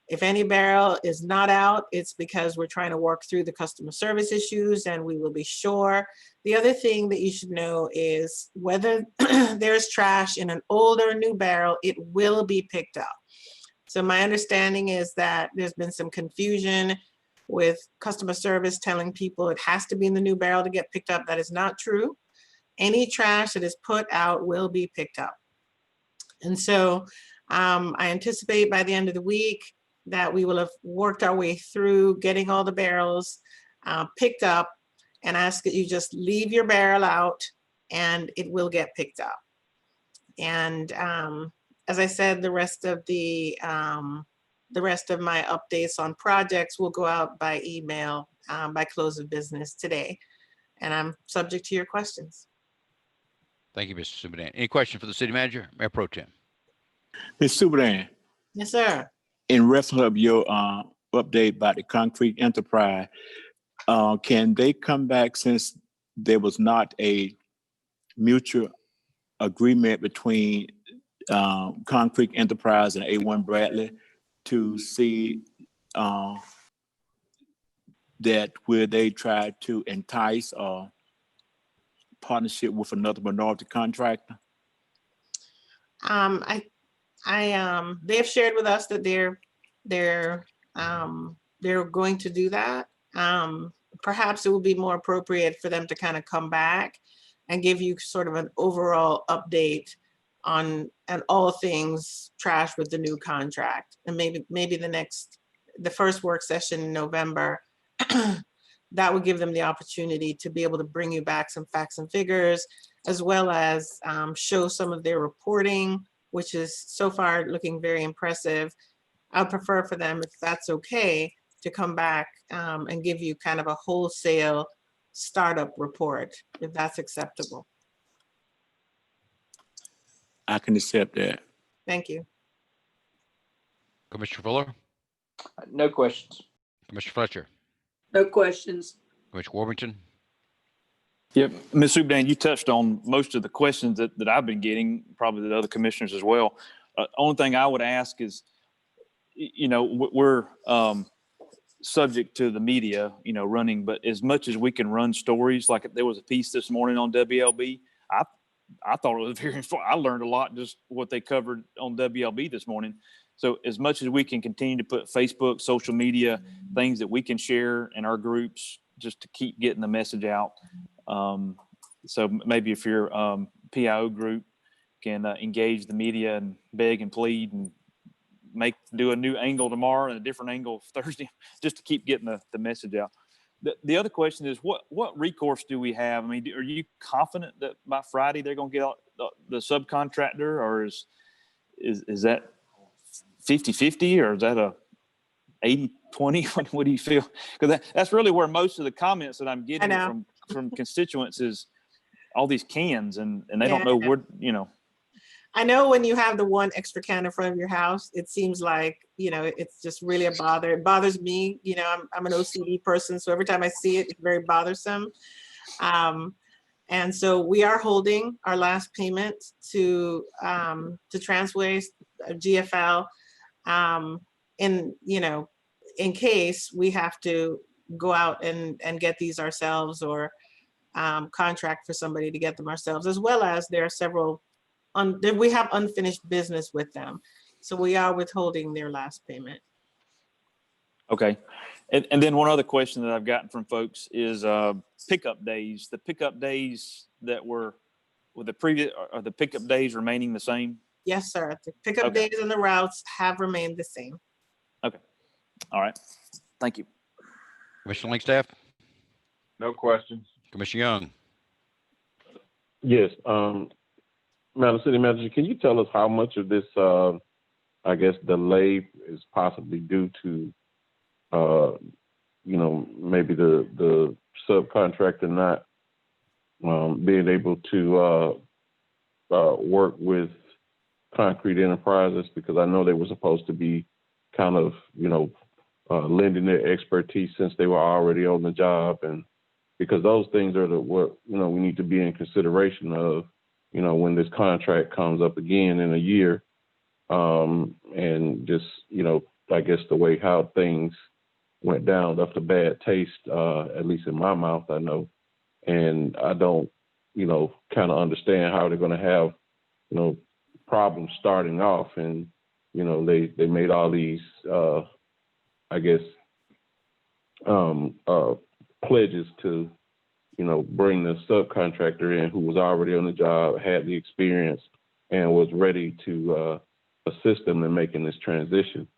If any barrel is not out, it's because we're trying to work through the customer service issues, and we will be sure. The other thing that you should know is whether there's trash in an old or new barrel, it will be picked up. So my understanding is that there's been some confusion with customer service telling people it has to be in the new barrel to get picked up. That is not true. Any trash that is put out will be picked up. And so I anticipate by the end of the week that we will have worked our way through getting all the barrels picked up, and ask that you just leave your barrel out and it will get picked up. And as I said, the rest of my updates on projects will go out by email by close of business today. And I'm subject to your questions. Thank you, Mr. Superintendent. Any question for the city manager? Mayor Pro Tem. Mr. Superintendent, Yes, sir. in reference of your update about the concrete enterprise, can they come back, since there was not a mutual agreement between Concrete Enterprise and A1 Bradley, to see that where they try to entice a partnership with another minority contractor? They have shared with us that they're going to do that. Perhaps it would be more appropriate for them to kind of come back and give you sort of an overall update on all things trash with the new contract. And maybe the first work session in November, that would give them the opportunity to be able to bring you back some facts and figures, as well as show some of their reporting, which is so far looking very impressive. I'd prefer for them, if that's okay, to come back and give you kind of a wholesale startup report, if that's acceptable. I can accept that. Thank you. Commissioner Fuller? No questions. Commissioner Fletcher? No questions. Commissioner Warrington? Yep, Ms. Superintendent, you touched on most of the questions that I've been getting, probably the other commissioners as well. Only thing I would ask is, we're subject to the media, running, but as much as we can run stories, like there was a piece this morning on WLB, I thought it was very informative. I learned a lot just what they covered on WLB this morning. So as much as we can continue to put Facebook, social media, things that we can share in our groups, just to keep getting the message out. So maybe if your PIO group can engage the media and beg and plead and do a new angle tomorrow and a different angle Thursday, just to keep getting the message out. The other question is, what recourse do we have? I mean, are you confident that by Friday they're going to get out the subcontractor, or is that 50-50, or is that a 80-20? What do you feel? Because that's really where most of the comments that I'm getting from constituents is all these cans, and they don't know where, I know when you have the one extra can in front of your house, it seems like, it's just really a bother. It bothers me. I'm an OCD person, so every time I see it, it's very bothersome. And so we are holding our last payment to Transwaste, GFL, in case we have to go out and get these ourselves, or contract for somebody to get them ourselves, as well as there are several we have unfinished business with them. So we are withholding their last payment. Okay. And then one other question that I've gotten from folks is pickup days. The pickup days that were with the previous, are the pickup days remaining the same? Yes, sir. The pickup days and the routes have remained the same. Okay. All right. Thank you. Commissioner Langstaff? No questions. Commissioner Young? Yes. Madam City Manager, can you tell us how much of this, delay is possibly due to, maybe the subcontractor not being able to work with Concrete Enterprises? Because I know they were supposed to be kind of, lending their expertise since they were already on the job, and because those things are what we need to be in consideration of, when this contract comes up again in a year, and just, I guess the way how things went down left a bad taste, at least in my mouth, I know. And I don't, kind of understand how they're going to have, problems starting off. And, they made all these, pledges to, bring the subcontractor in who was already on the job, had the experience, and was ready to assist them in making this transition.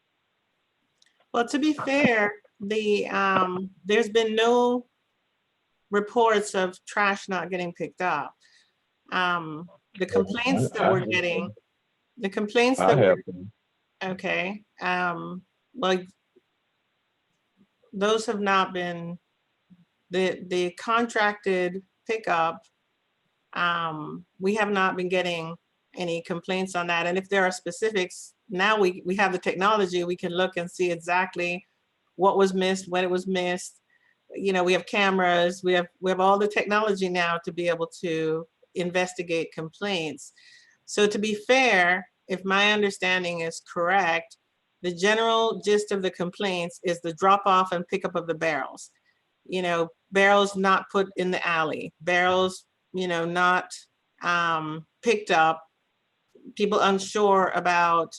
Well, to be fair, there's been no reports of trash not getting picked up. The complaints that we're getting, okay. Well, those have not been the contracted pickup. We have not been getting any complaints on that. And if there are specifics, now we have the technology, we can look and see exactly what was missed, when it was missed. We have cameras, we have all the technology now to be able to investigate complaints. So to be fair, if my understanding is correct, the general gist of the complaints is the drop off and pickup of the barrels. Barrels not put in the alley, barrels, not picked up, people unsure about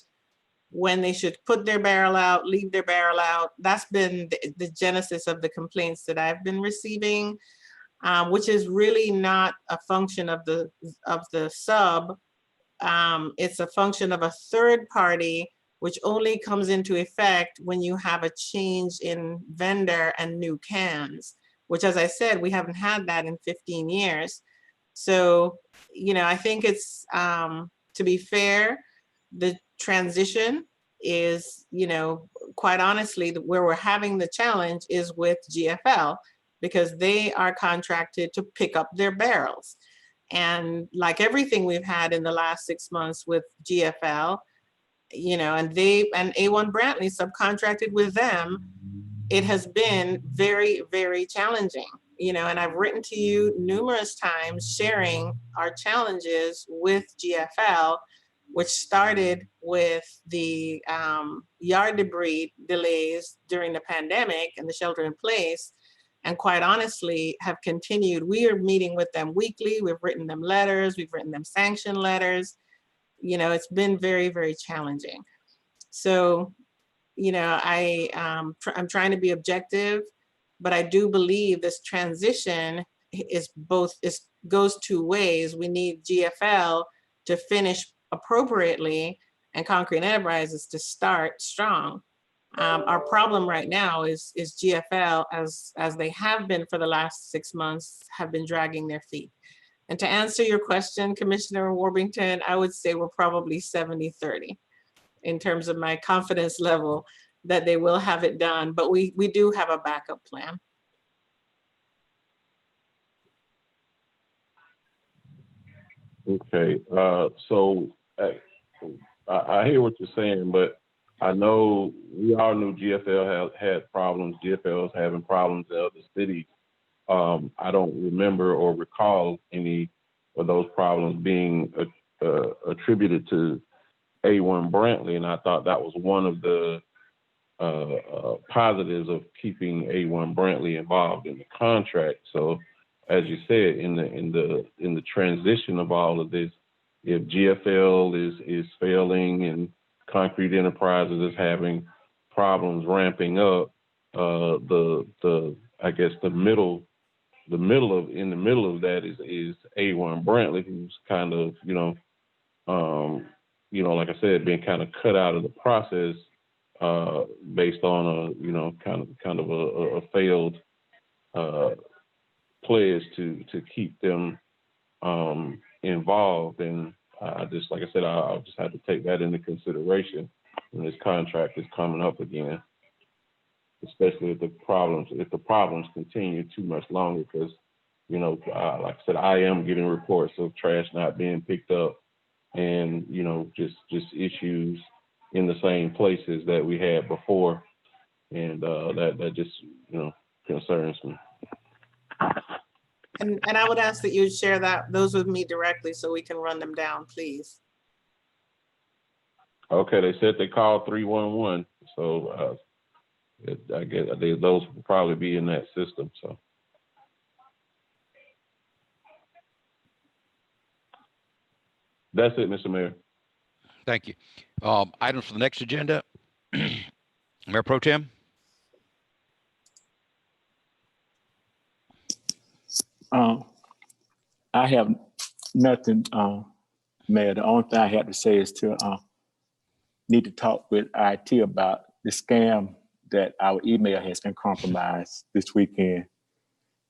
when they should put their barrel out, leave their barrel out. That's been the genesis of the complaints that I've been receiving, which is really not a function of the sub. It's a function of a third party, which only comes into effect when you have a change in vendor and new cans, which, as I said, we haven't had that in 15 years. So, I think it's, to be fair, the transition is, quite honestly, where we're having the challenge is with GFL, because they are contracted to pick up their barrels. And like everything we've had in the last 6 months with GFL, and A1 Brantley subcontracted with them, it has been very, very challenging, and I've written to you numerous times sharing our challenges with GFL, which started with the yard debris delays during the pandemic and the shelter in place, and quite honestly have continued. We are meeting with them weekly. We've written them letters. We've written them sanction letters. It's been very, very challenging. So, I'm trying to be objective, but I do believe this transition goes two ways. We need GFL to finish appropriately and Concrete Enterprises to start strong. Our problem right now is GFL, as they have been for the last 6 months, have been dragging their feet. And to answer your question, Commissioner Warbington, I would say we're probably 70-30 in terms of my confidence level that they will have it done, but we do have a backup plan. Okay, so I hear what you're saying, but I know we all knew GFL had problems. GFL is having problems in other cities. I don't remember or recall any of those problems being attributed to A1 Brantley, and I thought that was one of the positives of keeping A1 Brantley involved in the contract. So, as you said, in the transition of all of this, if GFL is failing and Concrete Enterprises is having problems ramping up, I guess the middle of that is A1 Brantley, who's kind of like I said, being kind of cut out of the process based on a failed pledge to keep them involved. And like I said, I'll just have to take that into consideration when this contract is coming up again, especially if the problems continue too much longer, because like I said, I am getting reports of trash not being picked up, and just issues in the same places that we had before, and that just concerns me. And I would ask that you share those with me directly so we can run them down, please. Okay, they said they called 311, so I guess those will probably be in that system. So. That's it, Mr. Mayor. Thank you. Items for the next agenda. Mayor Pro Tem. I have nothing, Mayor. The only thing I have to say is to need to talk with IT about the scam that our email has been compromised this weekend.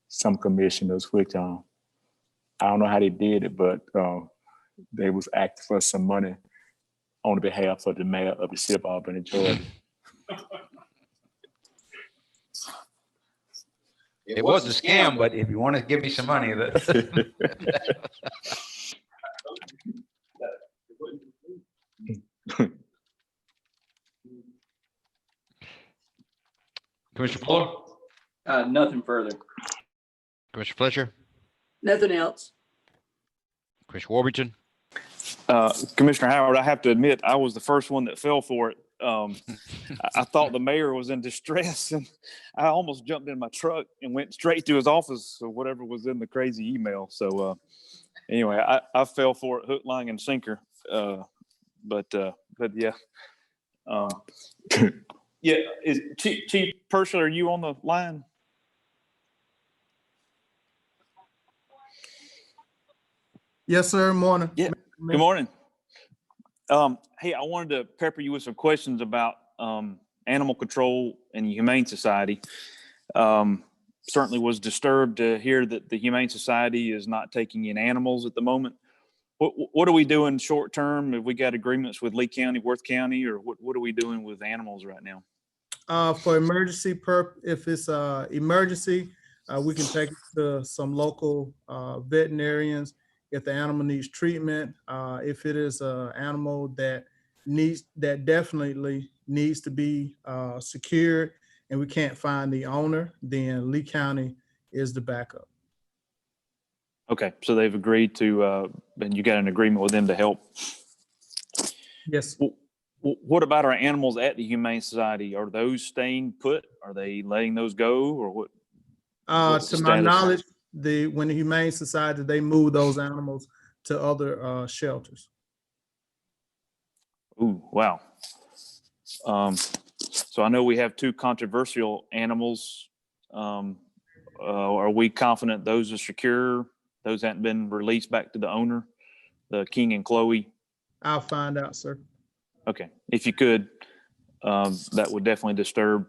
Some commissioners, which I don't know how they did it, but they was asking for some money on behalf of the mayor of the city of Albany, Georgia. It was a scam, but if you want to give me some money, Commissioner Fuller? Nothing further. Commissioner Fletcher? Nothing else. Commissioner Warburton? Commissioner Howard, I have to admit, I was the first one that fell for it. I thought the mayor was in distress, and I almost jumped in my truck and went straight to his office or whatever was in the crazy email. So anyway, I fell for it hook, line, and sinker. But yeah. Yeah, is Chief Purcell, are you on the line? Yes, sir. Morning. Yeah. Good morning. Hey, I wanted to pepper you with some questions about animal control and the Humane Society. Certainly was disturbed to hear that the Humane Society is not taking in animals at the moment. What are we doing short term? Have we got agreements with Lee County, Worth County, or what are we doing with animals right now? For emergency if it's emergency, we can take it to some local veterinarians if the animal needs treatment. If it is an animal that definitely needs to be secured and we can't find the owner, then Lee County is the backup. Okay, so they've agreed to, and you got an agreement with them to help. Yes. What about our animals at the Humane Society? Are those staying put? Are they letting those go, or what? To my knowledge, when the Humane Society, they move those animals to other shelters. Ooh, wow. So I know we have two controversial animals. Are we confident those are secure? Those haven't been released back to the owner, the King and Chloe? I'll find out, sir. Okay, if you could, that would definitely disturb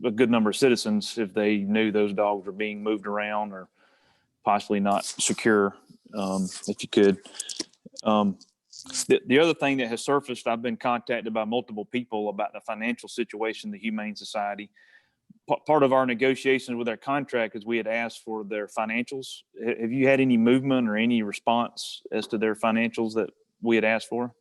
a good number of citizens if they knew those dogs were being moved around or possibly not secure, if you could. The other thing that has surfaced, I've been contacted by multiple people about the financial situation of the Humane Society. Part of our negotiations with our contract is we had asked for their financials. Have you had any movement or any response as to their financials that we had asked for?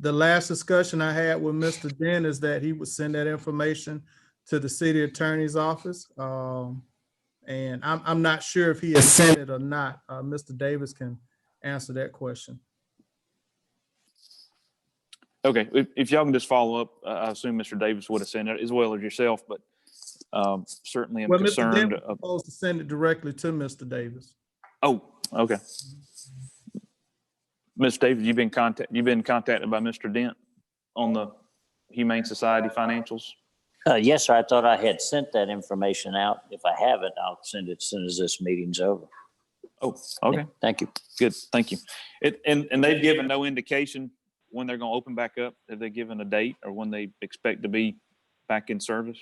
The last discussion I had with Mr. Dent is that he would send that information to the city attorney's office. And I'm not sure if he has sent it or not. Mr. Davis can answer that question. Okay, if y'all can just follow up, I assume Mr. Davis would have sent it as well as yourself, but certainly I'm concerned. Mr. Dent was supposed to send it directly to Mr. Davis. Oh, okay. Mr. Davis, you've been contacted by Mr. Dent on the Humane Society financials? Yes, sir. I thought I had sent that information out. If I haven't, I'll send it as soon as this meeting's over. Oh, okay. Thank you. Good, thank you. And they've given no indication when they're going to open back up? Have they given a date or when they expect to be back in service?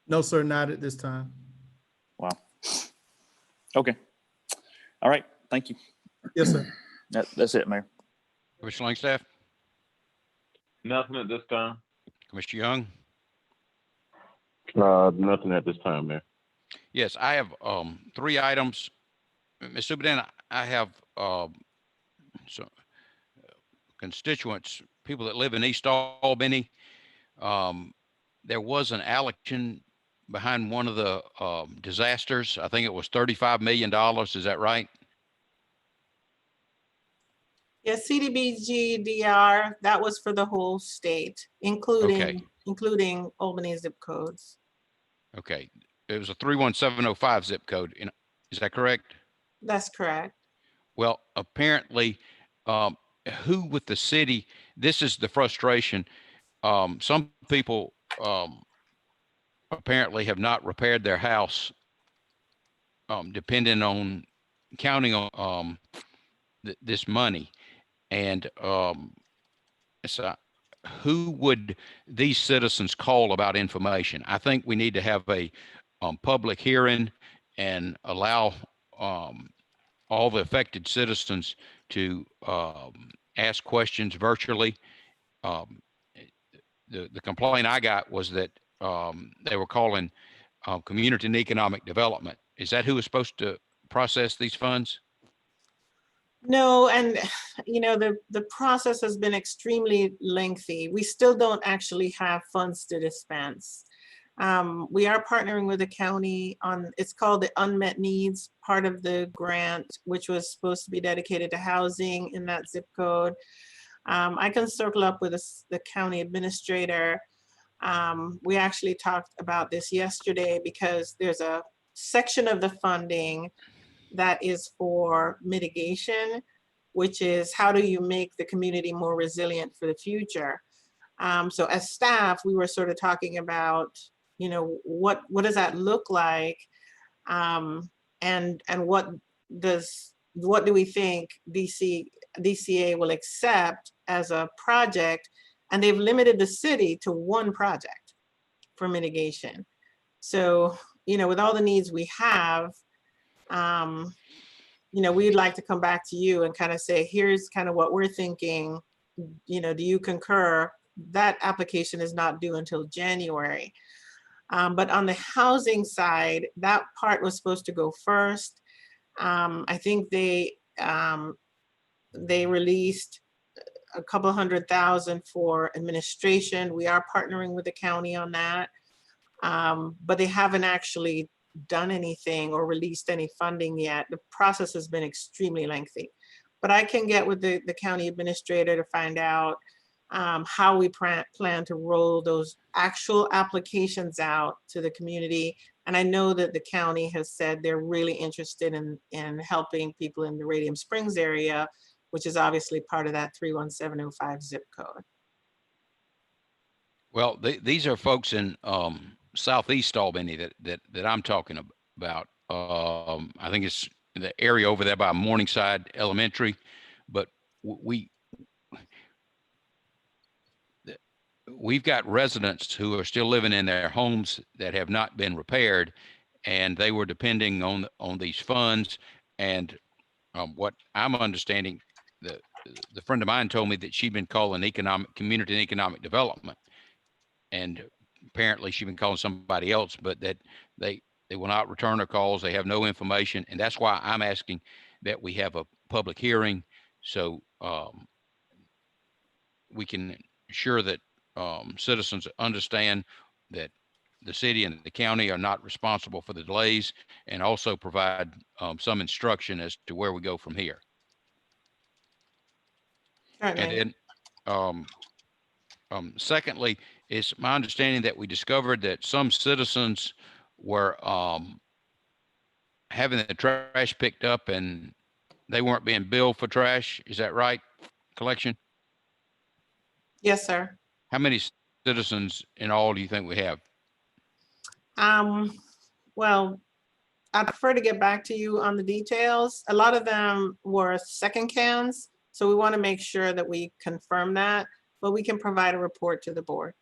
No, sir, not at this time. Wow. Okay. All right. Thank you. Yes, sir. That's it, Mayor. Commissioner Langstaff? Nothing at this time. Commissioner Young? Nothing at this time, Mayor. Yes, I have 3 items. Ms. Superintendent, I have some constituents, people that live in East Albany. There was an allocation behind one of the disasters. I think it was $35 million. Is that right? Yes, CDBG-DR, that was for the whole state, including Albany zip codes. Okay. It was a 31705 zip code. Is that correct? That's correct. Well, apparently, who with the city, this is the frustration. Some people apparently have not repaired their house, depending on counting on this money, and so who would these citizens call about information? I think we need to have a public hearing and allow all the affected citizens to ask questions virtually. The complaint I got was that they were calling community and economic development. Is that who is supposed to process these funds? No, and the process has been extremely lengthy. We still don't actually have funds to dispense. We are partnering with the county on, it's called the unmet needs part of the grant, which was supposed to be dedicated to housing in that zip code. I can circle up with the county administrator. We actually talked about this yesterday because there's a section of the funding that is for mitigation, which is how do you make the community more resilient for the future? So as staff, we were sort of talking about, what does that look like? And what do we think DCA will accept as a project? And they've limited the city to one project for mitigation. So, with all the needs we have, we'd like to come back to you and kind of say, here's kind of what we're thinking. Do you concur? That application is not due until January. But on the housing side, that part was supposed to go first. I think they released a couple $100,000 for administration. We are partnering with the county on that, but they haven't actually done anything or released any funding yet. The process has been extremely lengthy, but I can get with the county administrator to find out how we plan to roll those actual applications out to the community. And I know that the county has said they're really interested in helping people in the Radium Springs area, which is obviously part of that 31705 zip code. Well, these are folks in Southeast Albany that I'm talking about. I think it's the area over there by Morningside Elementary, but we've got residents who are still living in their homes that have not been repaired, and they were depending on these funds. And what I'm understanding, the friend of mine told me that she'd been calling community and economic development, and apparently she'd been calling somebody else, but that they will not return her calls. They have no information, and that's why I'm asking that we have a public hearing so we can ensure that citizens understand that the city and the county are not responsible for the delays, and also provide some instruction as to where we go from here. And then secondly, it's my understanding that we discovered that some citizens were having the trash picked up and they weren't being billed for trash. Is that right? Collection? Yes, sir. How many citizens in all do you think we have? Well, I prefer to get back to you on the details. A lot of them were second cans, so we want to make sure that we confirm that, but we can provide a report to the board.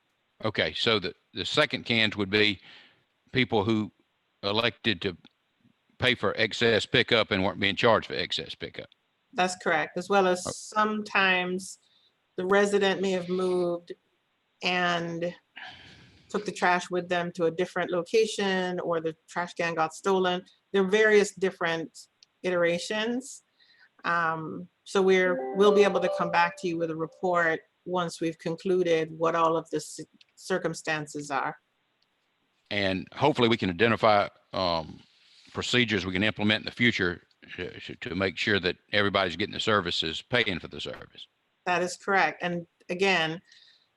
Okay, so the second cans would be people who elected to pay for excess pickup and weren't being charged for excess pickup. That's correct, as well as sometimes the resident may have moved and took the trash with them to a different location, or the trash can got stolen. There are various different iterations. So we'll be able to come back to you with a report once we've concluded what all of the circumstances are. And hopefully we can identify procedures we can implement in the future to make sure that everybody's getting the services, paying for the service. That is correct. And again,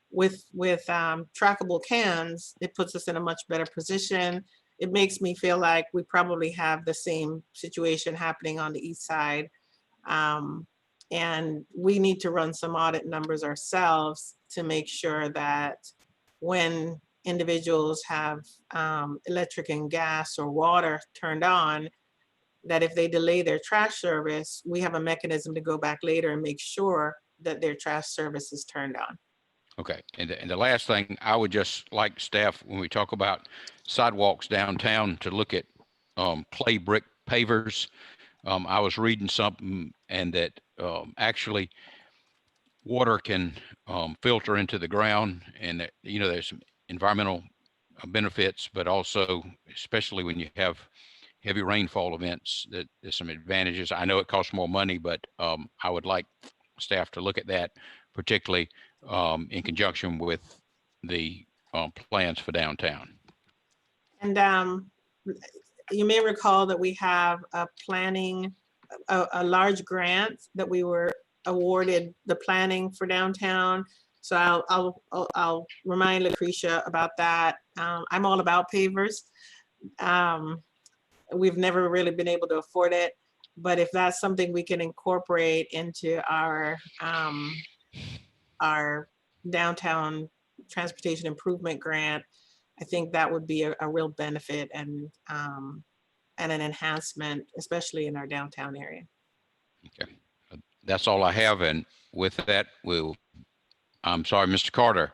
with trackable cans, it puts us in a much better position. It makes me feel like we probably have the same situation happening on the east side. And we need to run some audit numbers ourselves to make sure that when individuals have electric and gas or water turned on, that if they delay their trash service, we have a mechanism to go back later and make sure that their trash service is turned on. Okay, and the last thing, I would just like staff, when we talk about sidewalks downtown, to look at clay brick pavers. I was reading something, and that actually water can filter into the ground, and that, you know, there's some environmental benefits, but also, especially when you have heavy rainfall events, that there's some advantages. I know it costs more money, but I would like staff to look at that, particularly in conjunction with the plans for downtown. And you may recall that we have a planning, a large grant that we were awarded the planning for downtown. So I'll remind Lucretia about that. I'm all about pavers. We've never really been able to afford it, but if that's something we can incorporate into our downtown transportation improvement grant, I think that would be a real benefit and an enhancement, especially in our downtown area. Okay, that's all I have. And with that, I'm sorry, Mr. Carter.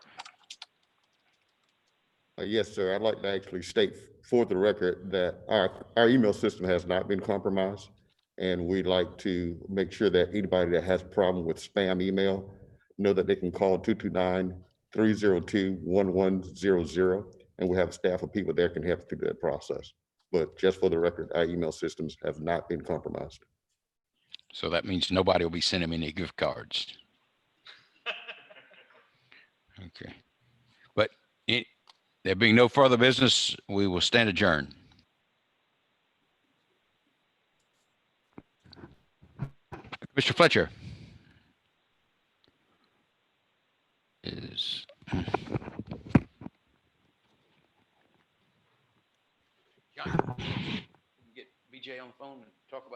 Yes, sir. I'd like to actually state for the record that our email system has not been compromised. And we'd like to make sure that anybody that has a problem with spam email know that they can call 229-302-1100. And we have a staff of people there can help through that process. But just for the record, our email systems have not been compromised. So that means nobody will be sending me any gift cards. Okay. But there being no further business, we will stand adjourned. Mr. Fletcher is. John, get BJ on the phone and talk about.